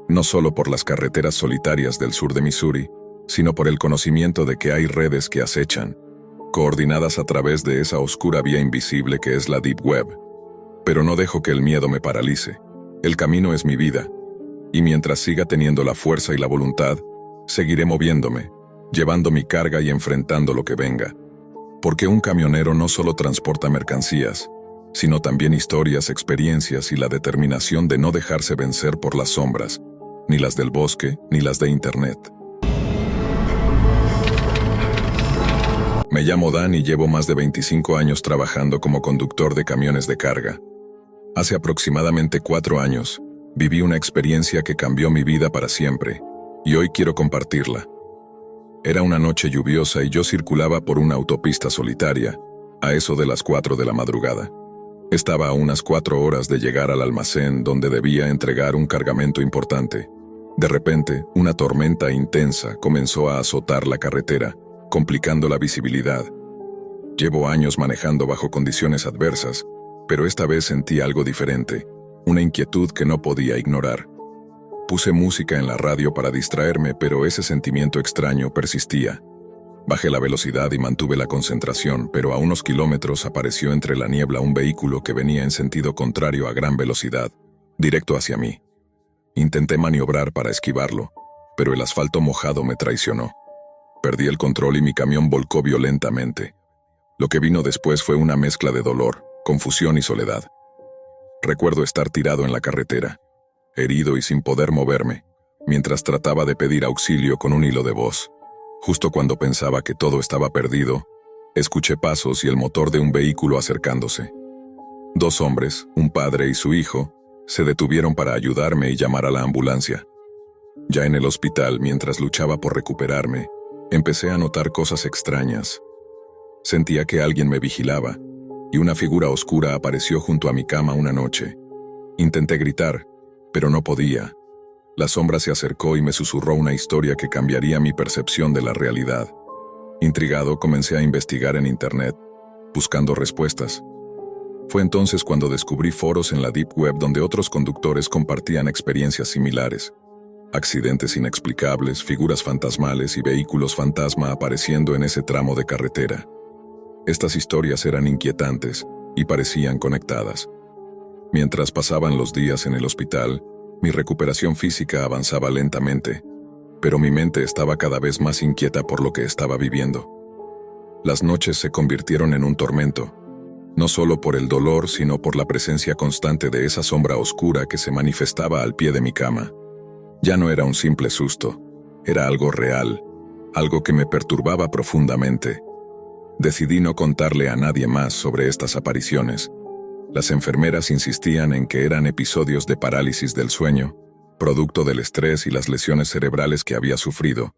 no solo por las carreteras solitarias del sur de Missouri, sino por el conocimiento de que hay redes que acechan, coordinadas a través de esa oscura vía invisible que es la Deep Web. Pero no dejo que el miedo me paralice. El camino es mi vida, y mientras siga teniendo la fuerza y la voluntad, seguiré moviéndome, llevando mi carga y enfrentando lo que venga. Porque un camionero no solo transporta mercancías, sino también historias, experiencias y la determinación de no dejarse vencer por las sombras, ni las del bosque, ni las de Internet. Me llamo Dan y llevo más de 25 años trabajando como conductor de camiones de carga. Hace aproximadamente 4 años, viví una experiencia que cambió mi vida para siempre, y hoy quiero compartirla. Era una noche lluviosa y yo circulaba por una autopista solitaria, a eso de las 4 de la madrugada. Estaba a unas 4 horas de llegar al almacén donde debía entregar un cargamento importante. De repente, una tormenta intensa comenzó a azotar la carretera, complicando la visibilidad. Llevo años manejando bajo condiciones adversas, pero esta vez sentí algo diferente, una inquietud que no podía ignorar. Puse música en la radio para distraerme, pero ese sentimiento extraño persistía. Bajé la velocidad y mantuve la concentración, pero a unos kilómetros apareció entre la niebla un vehículo que venía en sentido contrario a gran velocidad, directo hacia mí. Intenté maniobrar para esquivarlo, pero el asfalto mojado me traicionó. Perdí el control y mi camión volcó violentamente. Lo que vino después fue una mezcla de dolor, confusión y soledad. Recuerdo estar tirado en la carretera, herido y sin poder moverme, mientras trataba de pedir auxilio con un hilo de voz. Justo cuando pensaba que todo estaba perdido, escuché pasos y el motor de un vehículo acercándose. 2 hombres, un padre y su hijo, se detuvieron para ayudarme y llamar a la ambulancia. Ya en el hospital, mientras luchaba por recuperarme, empecé a notar cosas extrañas. Sentía que alguien me vigilaba, y una figura oscura apareció junto a mi cama una noche. Intenté gritar, pero no podía. La sombra se acercó y me susurró una historia que cambiaría mi percepción de la realidad. Intrigado, comencé a investigar en Internet, buscando respuestas. Fue entonces cuando descubrí foros en la Deep Web donde otros conductores compartían experiencias similares. Accidentes inexplicables, figuras fantasmales y vehículos fantasma apareciendo en ese tramo de carretera. Estas historias eran inquietantes y parecían conectadas. Mientras pasaban los días en el hospital, mi recuperación física avanzaba lentamente, pero mi mente estaba cada vez más inquieta por lo que estaba viviendo. Las noches se convirtieron en un tormento, no solo por el dolor, sino por la presencia constante de esa sombra oscura que se manifestaba al pie de mi cama. Ya no era un simple susto, era algo real, algo que me perturbaba profundamente. Decidí no contarle a nadie más sobre estas apariciones. Las enfermeras insistían en que eran episodios de parálisis del sueño, producto del estrés y las lesiones cerebrales que había sufrido,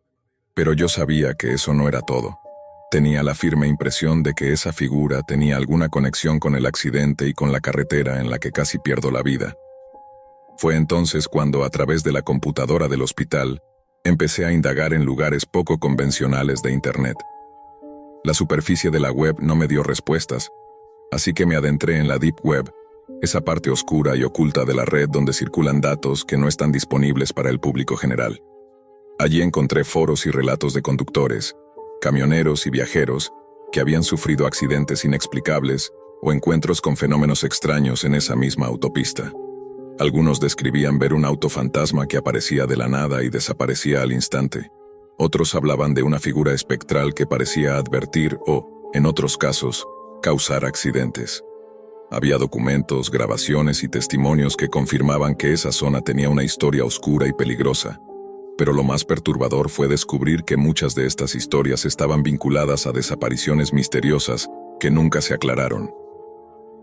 pero yo sabía que eso no era todo. Tenía la firme impresión de que esa figura tenía alguna conexión con el accidente y con la carretera en la que casi pierdo la vida. Fue entonces cuando, a través de la computadora del hospital, empecé a indagar en lugares poco convencionales de Internet. La superficie de la web no me dio respuestas, así que me adentré en la Deep Web, esa parte oscura y oculta de la red donde circulan datos que no están disponibles para el público general. Allí encontré foros y relatos de conductores, camioneros y viajeros que habían sufrido accidentes inexplicables o encuentros con fenómenos extraños en esa misma autopista. Algunos describían ver un auto fantasma que aparecía de la nada y desaparecía al instante. Otros hablaban de una figura espectral que parecía advertir o, en otros casos, causar accidentes. Había documentos, grabaciones y testimonios que confirmaban que esa zona tenía una historia oscura y peligrosa. Pero lo más perturbador fue descubrir que muchas de estas historias estaban vinculadas a desapariciones misteriosas que nunca se aclararon.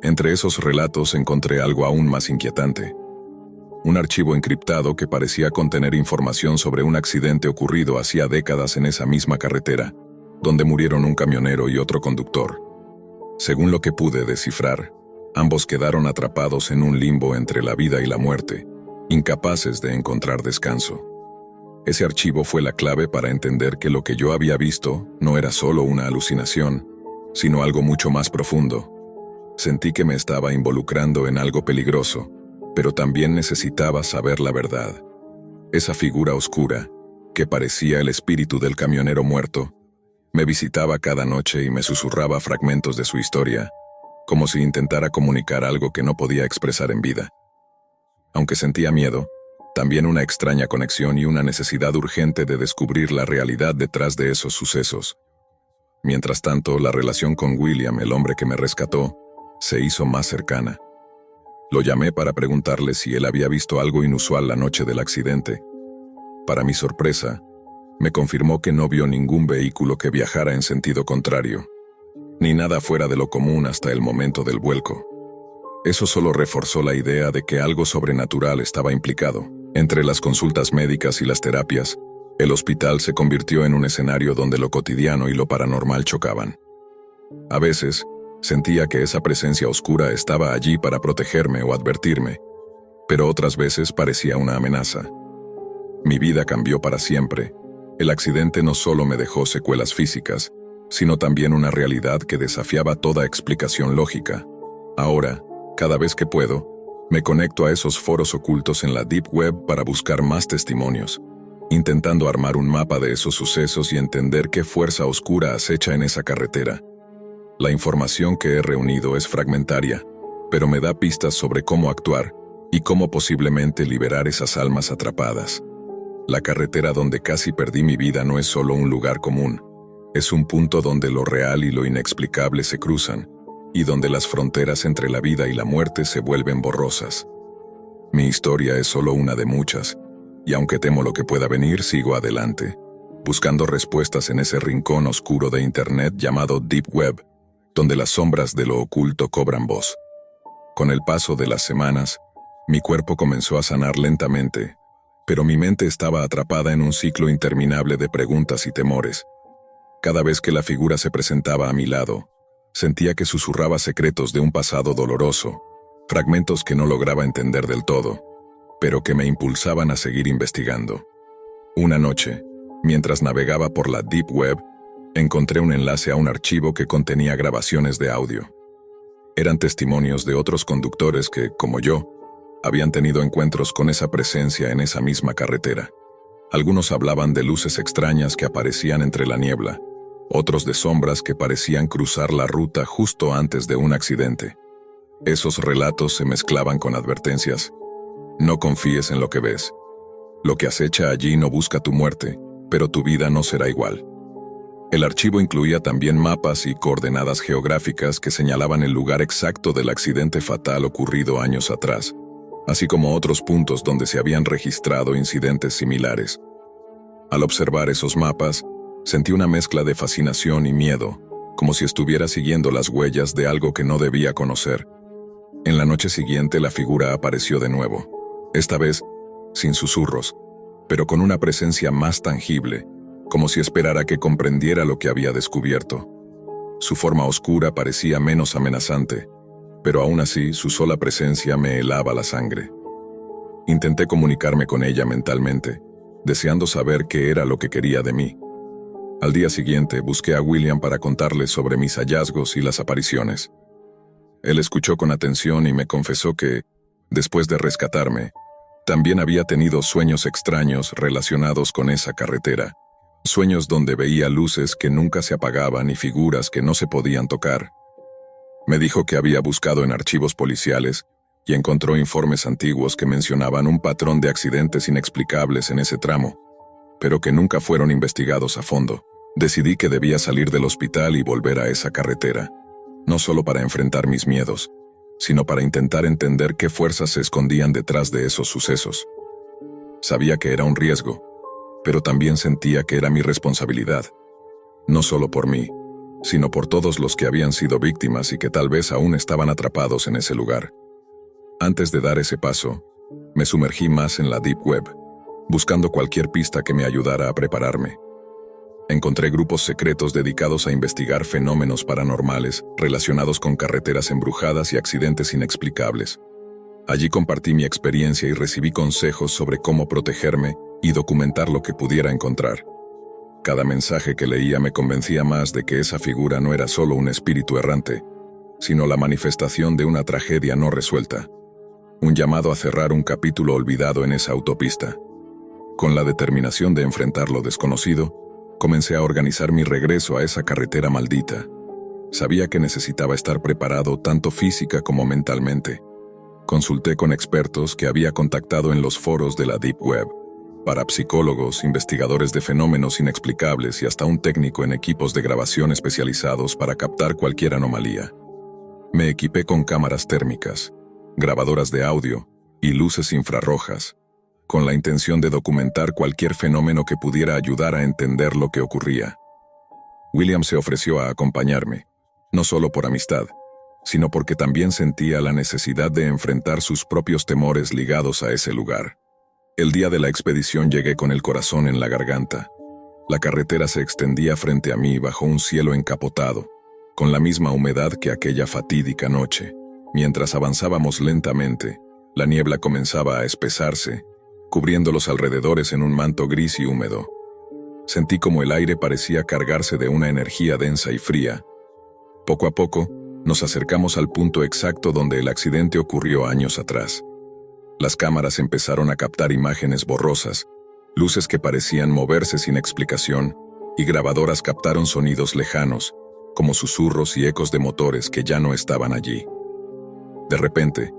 Entre esos relatos encontré algo aún más inquietante. Un archivo encriptado que parecía contener información sobre un accidente ocurrido hacía décadas en esa misma carretera, donde murieron un camionero y otro conductor. Según lo que pude descifrar, ambos quedaron atrapados en un limbo entre la vida y la muerte, incapaces de encontrar descanso. Ese archivo fue la clave para entender que lo que yo había visto no era solo una alucinación, sino algo mucho más profundo. Sentí que me estaba involucrando en algo peligroso, pero también necesitaba saber la verdad. Esa figura oscura, que parecía el espíritu del camionero muerto, me visitaba cada noche y me susurraba fragmentos de su historia, como si intentara comunicar algo que no podía expresar en vida. Aunque sentía miedo, también una extraña conexión y una necesidad urgente de descubrir la realidad detrás de esos sucesos. Mientras tanto, la relación con William, el hombre que me rescató, se hizo más cercana. Lo llamé para preguntarle si él había visto algo inusual la noche del accidente. Para mi sorpresa, me confirmó que no vio ningún vehículo que viajara en sentido contrario, ni nada fuera de lo común hasta el momento del vuelco. Eso solo reforzó la idea de que algo sobrenatural estaba implicado. Entre las consultas médicas y las terapias, el hospital se convirtió en un escenario donde lo cotidiano y lo paranormal chocaban. A veces, sentía que esa presencia oscura estaba allí para protegerme o advertirme, pero otras veces parecía una amenaza. Mi vida cambió para siempre. El accidente no solo me dejó secuelas físicas, sino también una realidad que desafiaba toda explicación lógica. Ahora, cada vez que puedo, me conecto a esos foros ocultos en la Deep Web para buscar más testimonios, intentando armar un mapa de esos sucesos y entender qué fuerza oscura acecha en esa carretera. La información que he reunido es fragmentaria, pero me da pistas sobre cómo actuar y cómo posiblemente liberar esas almas atrapadas. La carretera donde casi perdí mi vida no es solo un lugar común, es un punto donde lo real y lo inexplicable se cruzan, y donde las fronteras entre la vida y la muerte se vuelven borrosas. Mi historia es solo una de muchas, y aunque temo lo que pueda venir, sigo adelante, buscando respuestas en ese rincón oscuro de Internet llamado Deep Web, donde las sombras de lo oculto cobran voz. Con el paso de las semanas, mi cuerpo comenzó a sanar lentamente, pero mi mente estaba atrapada en un ciclo interminable de preguntas y temores. Cada vez que la figura se presentaba a mi lado, sentía que susurraba secretos de un pasado doloroso, fragmentos que no lograba entender del todo, pero que me impulsaban a seguir investigando. Una noche, mientras navegaba por la Deep Web, Encontré un enlace a un archivo que contenía grabaciones de audio. Eran testimonios de otros conductores que, como yo, habían tenido encuentros con esa presencia en esa misma carretera. Algunos hablaban de luces extrañas que aparecían entre la niebla, otros de sombras que parecían cruzar la ruta justo antes de un accidente. Esos relatos se mezclaban con advertencias. No confíes en lo que ves. Lo que acecha allí no busca tu muerte, pero tu vida no será igual. El archivo incluía también mapas y coordenadas geográficas que señalaban el lugar exacto del accidente fatal ocurrido años atrás, así como otros puntos donde se habían registrado incidentes similares. Al observar esos mapas, sentí una mezcla de fascinación y miedo, como si estuviera siguiendo las huellas de algo que no debía conocer. En la noche siguiente la figura apareció de nuevo, esta vez sin susurros, pero con una presencia más tangible, como si esperara que comprendiera lo que había descubierto. Su forma oscura parecía menos amenazante, pero aún así su sola presencia me helaba la sangre. Intenté comunicarme con ella mentalmente, deseando saber qué era lo que quería de mí. Al día siguiente busqué a William para contarle sobre mis hallazgos y las apariciones. Él escuchó con atención y me confesó que, después de rescatarme, también había tenido sueños extraños relacionados con esa carretera. Sueños donde veía luces que nunca se apagaban y figuras que no se podían tocar. Me dijo que había buscado en archivos policiales y encontró informes antiguos que mencionaban un patrón de accidentes inexplicables en ese tramo, pero que nunca fueron investigados a fondo. Decidí que debía salir del hospital y volver a esa carretera, no solo para enfrentar mis miedos, sino para intentar entender qué fuerzas se escondían detrás de esos sucesos. Sabía que era un riesgo, pero también sentía que era mi responsabilidad, no solo por mí, sino por todos los que habían sido víctimas y que tal vez aún estaban atrapados en ese lugar. Antes de dar ese paso, me sumergí más en la Deep Web, buscando cualquier pista que me ayudara a prepararme. Encontré grupos secretos dedicados a investigar fenómenos paranormales relacionados con carreteras embrujadas y accidentes inexplicables. Allí compartí mi experiencia y recibí consejos sobre cómo protegerme y documentar lo que pudiera encontrar. Cada mensaje que leía me convencía más de que esa figura no era solo un espíritu errante, sino la manifestación de una tragedia no resuelta. Un llamado a cerrar un capítulo olvidado en esa autopista. Con la determinación de enfrentar lo desconocido, comencé a organizar mi regreso a esa carretera maldita. Sabía que necesitaba estar preparado tanto física como mentalmente. Consulté con expertos que había contactado en los foros de la Deep Web, parapsicólogos, investigadores de fenómenos inexplicables y hasta un técnico en equipos de grabación especializados para captar cualquier anomalía. Me equipé con cámaras térmicas, grabadoras de audio y luces infrarrojas, con la intención de documentar cualquier fenómeno que pudiera ayudar a entender lo que ocurría. William se ofreció a acompañarme, no solo por amistad, sino porque también sentía la necesidad de enfrentar sus propios temores ligados a ese lugar. El día de la expedición llegué con el corazón en la garganta. La carretera se extendía frente a mí bajo un cielo encapotado, con la misma humedad que aquella fatídica noche. Mientras avanzábamos lentamente, la niebla comenzaba a espesarse, cubriendo los alrededores en un manto gris y húmedo. Sentí como el aire parecía cargarse de una energía densa y fría. Poco a poco, nos acercamos al punto exacto donde el accidente ocurrió años atrás. Las cámaras empezaron a captar imágenes borrosas, luces que parecían moverse sin explicación, y grabadoras captaron sonidos lejanos, como susurros y ecos de motores que ya no estaban allí. De repente,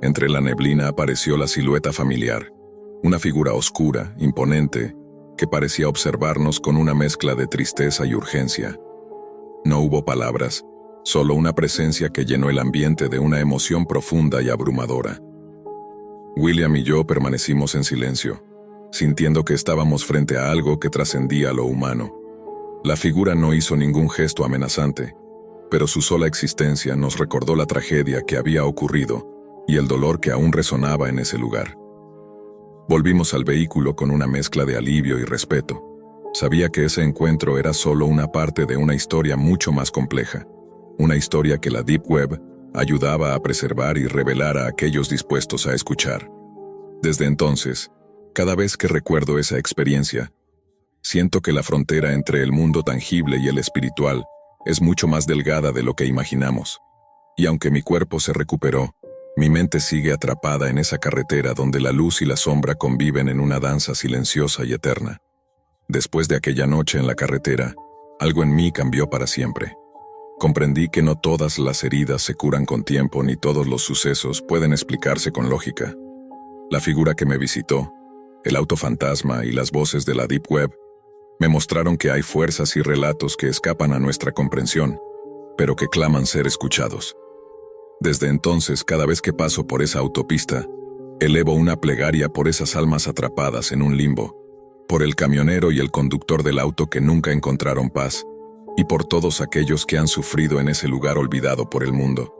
entre la neblina apareció la silueta familiar, una figura oscura, imponente, que parecía observarnos con una mezcla de tristeza y urgencia. No hubo palabras, solo una presencia que llenó el ambiente de una emoción profunda y abrumadora. William y yo permanecimos en silencio, sintiendo que estábamos frente a algo que trascendía lo humano. La figura no hizo ningún gesto amenazante, pero su sola existencia nos recordó la tragedia que había ocurrido y el dolor que aún resonaba en ese lugar. Volvimos al vehículo con una mezcla de alivio y respeto. Sabía que ese encuentro era solo una parte de una historia mucho más compleja, una historia que la Deep Web ayudaba a preservar y revelar a aquellos dispuestos a escuchar. Desde entonces, cada vez que recuerdo esa experiencia, Siento que la frontera entre el mundo tangible y el espiritual es mucho más delgada de lo que imaginamos. Y aunque mi cuerpo se recuperó, mi mente sigue atrapada en esa carretera donde la luz y la sombra conviven en una danza silenciosa y eterna. Después de aquella noche en la carretera, algo en mí cambió para siempre. Comprendí que no todas las heridas se curan con tiempo ni todos los sucesos pueden explicarse con lógica. La figura que me visitó, el auto fantasma y las voces de la Deep Web me mostraron que hay fuerzas y relatos que escapan a nuestra comprensión, pero que claman ser escuchados. Desde entonces, cada vez que paso por esa autopista, elevo una plegaria por esas almas atrapadas en un limbo, por el camionero y el conductor del auto que nunca encontraron paz, y por todos aquellos que han sufrido en ese lugar olvidado por el mundo.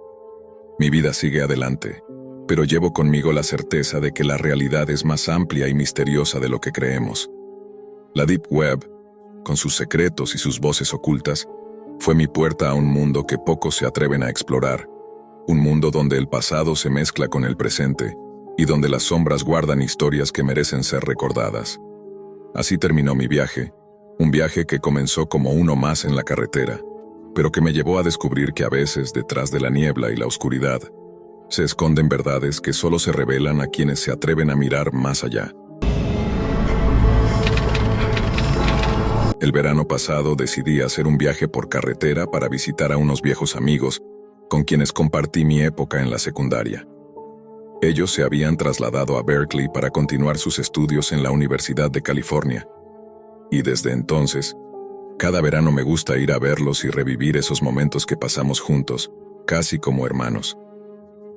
Mi vida sigue adelante, pero llevo conmigo la certeza de que la realidad es más amplia y misteriosa de lo que creemos. La Deep Web, con sus secretos y sus voces ocultas, fue mi puerta a un mundo que pocos se atreven a explorar, un mundo donde el pasado se mezcla con el presente y donde las sombras guardan historias que merecen ser recordadas. Así terminó mi viaje, un viaje que comenzó como uno más en la carretera, pero que me llevó a descubrir que a veces, detrás de la niebla y la oscuridad, se esconden verdades que solo se revelan a quienes se atreven a mirar más allá. El verano pasado decidí hacer un viaje por carretera para visitar a unos viejos amigos con quienes compartí mi época en la secundaria. Ellos se habían trasladado a Berkeley para continuar sus estudios en la Universidad de California. Y desde entonces, cada verano me gusta ir a verlos y revivir esos momentos que pasamos juntos, casi como hermanos.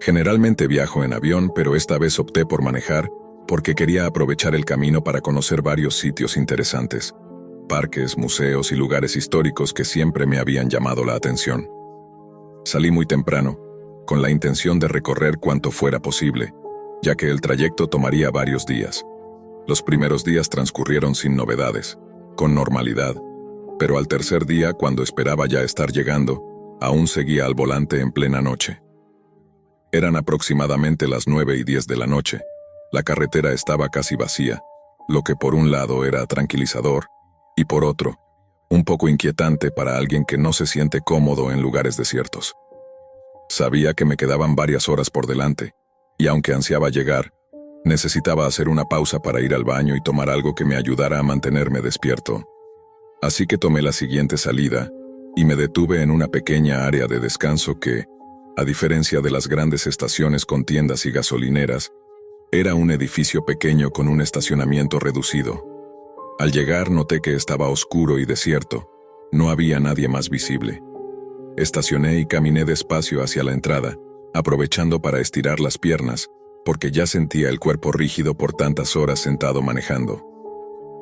Generalmente viajo en avión, pero esta vez opté por manejar porque quería aprovechar el camino para conocer varios sitios interesantes, parques, museos y lugares históricos que siempre me habían llamado la atención. Salí muy temprano, con la intención de recorrer cuanto fuera posible, ya que el trayecto tomaría varios días. Los primeros días transcurrieron sin novedades, con normalidad, pero al tercer día, cuando esperaba ya estar llegando, aún seguía al volante en plena noche. Eran aproximadamente las 9:10 de la noche. La carretera estaba casi vacía, lo que por un lado era tranquilizador, y por otro, un poco inquietante para alguien que no se siente cómodo en lugares desiertos. Sabía que me quedaban varias horas por delante, y aunque ansiaba llegar, necesitaba hacer una pausa para ir al baño y tomar algo que me ayudara a mantenerme despierto. Así que tomé la siguiente salida, y me detuve en una pequeña área de descanso que, a diferencia de las grandes estaciones con tiendas y gasolineras, era un edificio pequeño con un estacionamiento reducido. Al llegar noté que estaba oscuro y desierto, no había nadie más visible. Estacioné y caminé despacio hacia la entrada, aprovechando para estirar las piernas, porque ya sentía el cuerpo rígido por tantas horas sentado manejando.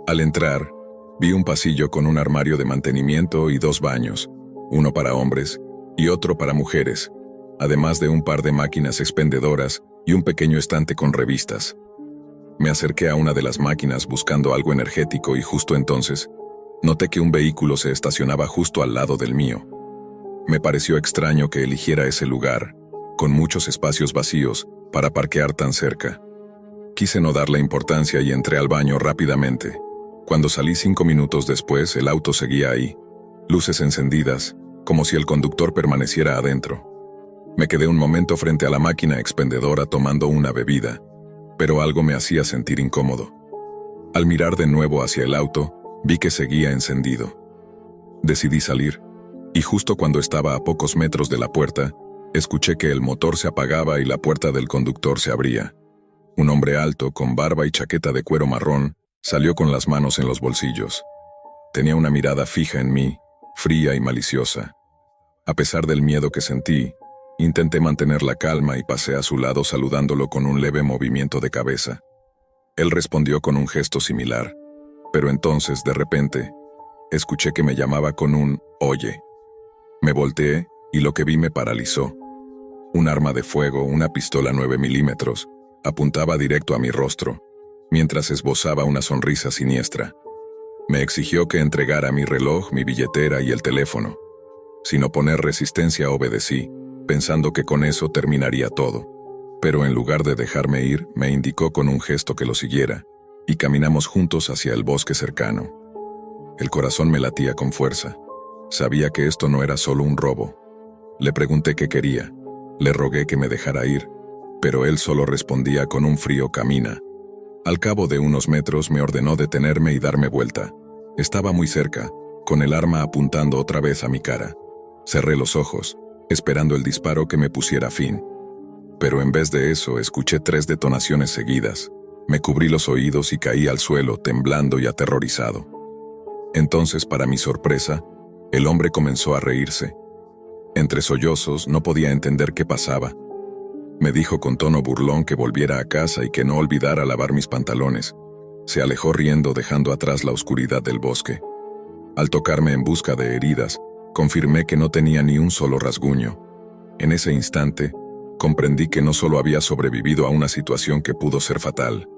Al entrar, vi un pasillo con un armario de mantenimiento y 2 baños, uno para hombres y otro para mujeres, además de un par de máquinas expendedoras y un pequeño estante con revistas. Me acerqué a una de las máquinas buscando algo energético y justo entonces, noté que un vehículo se estacionaba justo al lado del mío. Me pareció extraño que eligiera ese lugar, con muchos espacios vacíos, para parquear tan cerca. Quise no darle importancia y entré al baño rápidamente. Cuando salí 5 minutos después, el auto seguía ahí, luces encendidas, como si el conductor permaneciera adentro. Me quedé un momento frente a la máquina expendedora tomando una bebida, pero algo me hacía sentir incómodo. Al mirar de nuevo hacia el auto, vi que seguía encendido. Decidí salir, y justo cuando estaba a pocos metros de la puerta, escuché que el motor se apagaba y la puerta del conductor se abría. Un hombre alto, con barba y chaqueta de cuero marrón, salió con las manos en los bolsillos. Tenía una mirada fija en mí, fría y maliciosa. A pesar del miedo que sentí, intenté mantener la calma y pasé a su lado saludándolo con un leve movimiento de cabeza. Él respondió con un gesto similar, pero entonces, de repente, escuché que me llamaba con un «Oye». Me volteé y lo que vi me paralizó. Un arma de fuego, una pistola 9 milímetros, apuntaba directo a mi rostro, mientras esbozaba una sonrisa siniestra. Me exigió que entregara mi reloj, mi billetera y el teléfono. Sin oponer resistencia obedecí, pensando que con eso terminaría todo. Pero en lugar de dejarme ir, me indicó con un gesto que lo siguiera, y caminamos juntos hacia el bosque cercano. El corazón me latía con fuerza. Sabía que esto no era solo un robo. Le pregunté qué quería. Le rogué que me dejara ir, pero él solo respondía con un frío camina. Al cabo de unos metros me ordenó detenerme y darme vuelta. Estaba muy cerca, con el arma apuntando otra vez a mi cara. Cerré los ojos, esperando el disparo que me pusiera fin. Pero en vez de eso, escuché 3 detonaciones seguidas. Me cubrí los oídos y caí al suelo, temblando y aterrorizado. Entonces, para mi sorpresa, el hombre comenzó a reírse. Entre sollozos, no podía entender qué pasaba. Me dijo con tono burlón que volviera a casa y que no olvidara lavar mis pantalones. Se alejó riendo, dejando atrás la oscuridad del bosque. Al tocarme en busca de heridas, confirmé que no tenía ni un solo rasguño. En ese instante, comprendí que no solo había sobrevivido a una situación que pudo ser fatal,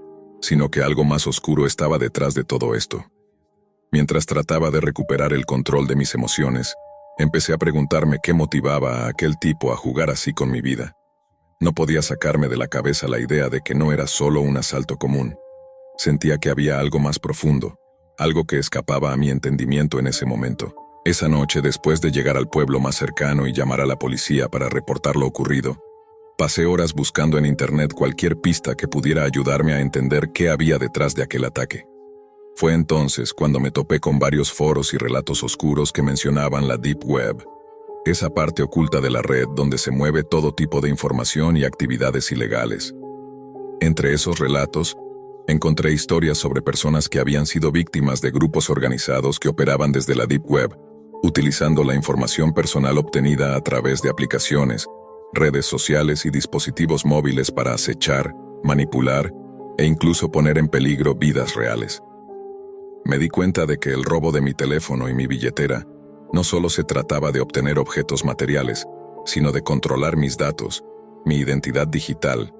sino que algo más oscuro estaba detrás de todo esto. Mientras trataba de recuperar el control de mis emociones, empecé a preguntarme qué motivaba a aquel tipo a jugar así con mi vida. No podía sacarme de la cabeza la idea de que no era solo un asalto común. Sentía que había algo más profundo, algo que escapaba a mi entendimiento en ese momento. Esa noche, después de llegar al pueblo más cercano y llamar a la policía para reportar lo ocurrido, pasé horas buscando en internet cualquier pista que pudiera ayudarme a entender qué había detrás de aquel ataque. Fue entonces cuando me topé con varios foros y relatos oscuros que mencionaban la Deep Web, esa parte oculta de la red donde se mueve todo tipo de información y actividades ilegales. Entre esos relatos, encontré historias sobre personas que habían sido víctimas de grupos organizados que operaban desde la Deep Web, utilizando la información personal obtenida a través de aplicaciones, redes sociales y dispositivos móviles para acechar, manipular e incluso poner en peligro vidas reales. Me di cuenta de que el robo de mi teléfono y mi billetera no solo se trataba de obtener objetos materiales, sino de controlar mis datos, mi identidad digital,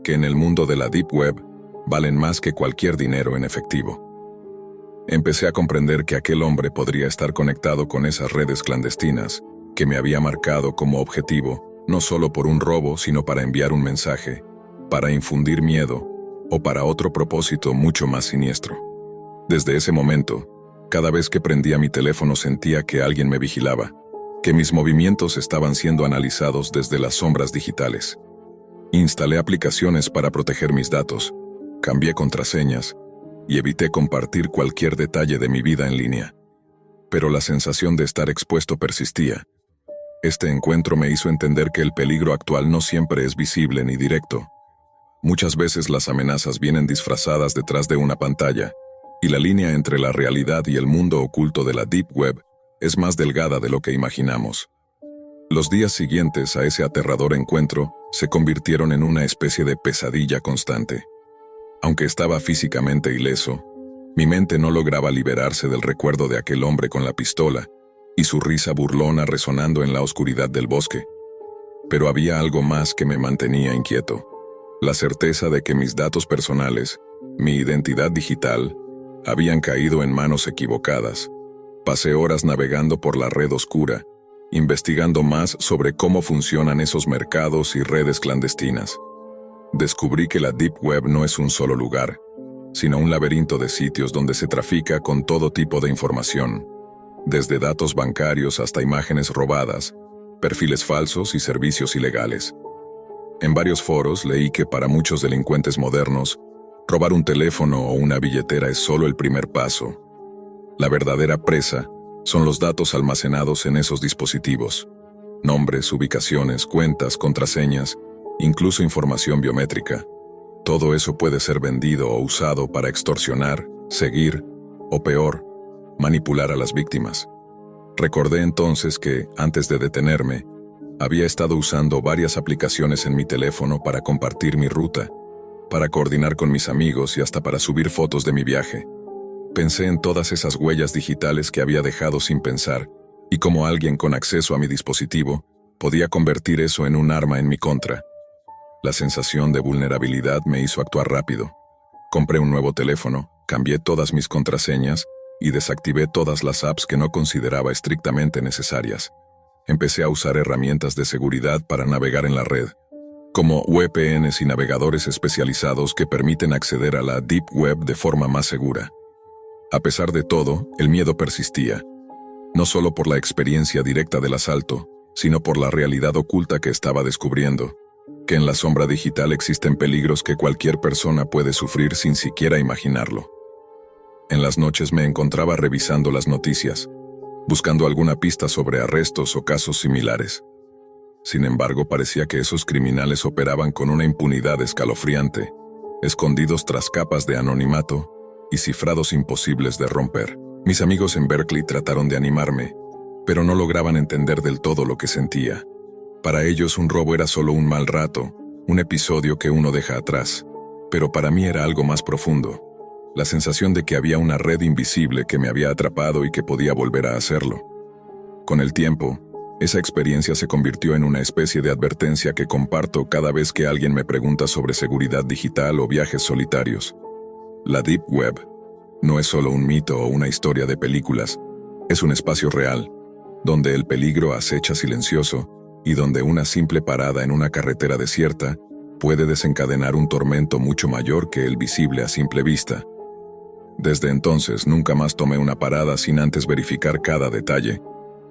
que en el mundo de la Deep Web valen más que cualquier dinero en efectivo. Empecé a comprender que aquel hombre podría estar conectado con esas redes clandestinas, que me había marcado como objetivo, no solo por un robo, sino para enviar un mensaje, para infundir miedo, o para otro propósito mucho más siniestro. Desde ese momento, cada vez que prendía mi teléfono sentía que alguien me vigilaba, que mis movimientos estaban siendo analizados desde las sombras digitales. Instalé aplicaciones para proteger mis datos, cambié contraseñas y evité compartir cualquier detalle de mi vida en línea. Pero la sensación de estar expuesto persistía. Este encuentro me hizo entender que el peligro actual no siempre es visible ni directo. Muchas veces las amenazas vienen disfrazadas detrás de una pantalla, y la línea entre la realidad y el mundo oculto de la Deep Web es más delgada de lo que imaginamos. Los días siguientes a ese aterrador encuentro se convirtieron en una especie de pesadilla constante. Aunque estaba físicamente ileso, mi mente no lograba liberarse del recuerdo de aquel hombre con la pistola y su risa burlona resonando en la oscuridad del bosque. Pero había algo más que me mantenía inquieto: la certeza de que mis datos personales, mi identidad digital, habían caído en manos equivocadas. Pasé horas navegando por la red oscura, investigando más sobre cómo funcionan esos mercados y redes clandestinas. Descubrí que la Deep Web no es un solo lugar, sino un laberinto de sitios donde se trafica con todo tipo de información, desde datos bancarios hasta imágenes robadas, perfiles falsos y servicios ilegales. En varios foros leí que para muchos delincuentes modernos, robar un teléfono o una billetera es solo el primer paso. La verdadera presa son los datos almacenados en esos dispositivos: nombres, ubicaciones, cuentas, contraseñas, incluso información biométrica. Todo eso puede ser vendido o usado para extorsionar, seguir, o peor, manipular a las víctimas. Recordé entonces que, antes de detenerme, había estado usando varias aplicaciones en mi teléfono para compartir mi ruta, para coordinar con mis amigos y hasta para subir fotos de mi viaje. Pensé en todas esas huellas digitales que había dejado sin pensar, y cómo alguien con acceso a mi dispositivo podía convertir eso en un arma en mi contra. La sensación de vulnerabilidad me hizo actuar rápido. Compré un nuevo teléfono, cambié todas mis contraseñas y desactivé todas las apps que no consideraba estrictamente necesarias. Empecé a usar herramientas de seguridad para navegar en la red, como VPNs y navegadores especializados que permiten acceder a la Deep Web de forma más segura. A pesar de todo, el miedo persistía, no solo por la experiencia directa del asalto, sino por la realidad oculta que estaba descubriendo, que en la sombra digital existen peligros que cualquier persona puede sufrir sin siquiera imaginarlo. En las noches me encontraba revisando las noticias, buscando alguna pista sobre arrestos o casos similares. Sin embargo, parecía que esos criminales operaban con una impunidad escalofriante, escondidos tras capas de anonimato y cifrados imposibles de romper. Mis amigos en Berkeley trataron de animarme, pero no lograban entender del todo lo que sentía. Para ellos un robo era solo un mal rato, un episodio que uno deja atrás, pero para mí era algo más profundo, la sensación de que había una red invisible que me había atrapado y que podía volver a hacerlo. Con el tiempo, esa experiencia se convirtió en una especie de advertencia que comparto cada vez que alguien me pregunta sobre seguridad digital o viajes solitarios. La Deep Web no es solo un mito o una historia de películas, es un espacio real, donde el peligro acecha silencioso y donde una simple parada en una carretera desierta puede desencadenar un tormento mucho mayor que el visible a simple vista. Desde entonces nunca más tomé una parada sin antes verificar cada detalle,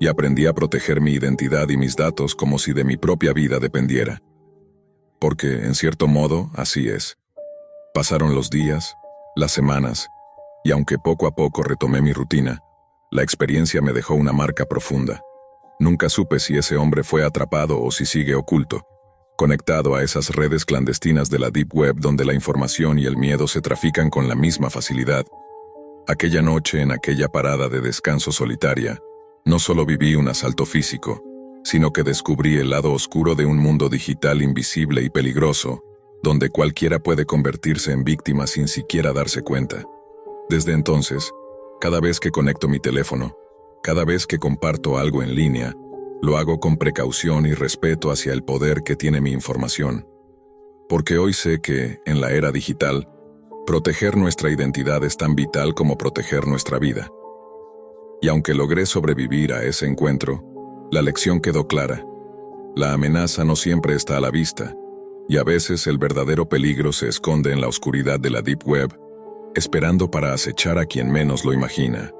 y aprendí a proteger mi identidad y mis datos como si de mi propia vida dependiera. Porque, en cierto modo, así es. Pasaron los días, las semanas, y aunque poco a poco retomé mi rutina, la experiencia me dejó una marca profunda. Nunca supe si ese hombre fue atrapado o si sigue oculto, conectado a esas redes clandestinas de la Deep Web donde la información y el miedo se trafican con la misma facilidad. Aquella noche, en aquella parada de descanso solitaria, no solo viví un asalto físico, sino que descubrí el lado oscuro de un mundo digital invisible y peligroso, donde cualquiera puede convertirse en víctima sin siquiera darse cuenta. Desde entonces, cada vez que conecto mi teléfono, cada vez que comparto algo en línea, lo hago con precaución y respeto hacia el poder que tiene mi información. Porque hoy sé que, en la era digital, proteger nuestra identidad es tan vital como proteger nuestra vida. Y aunque logré sobrevivir a ese encuentro, la lección quedó clara. La amenaza no siempre está a la vista, y a veces el verdadero peligro se esconde en la oscuridad de la Deep Web, esperando para acechar a quien menos lo imagina.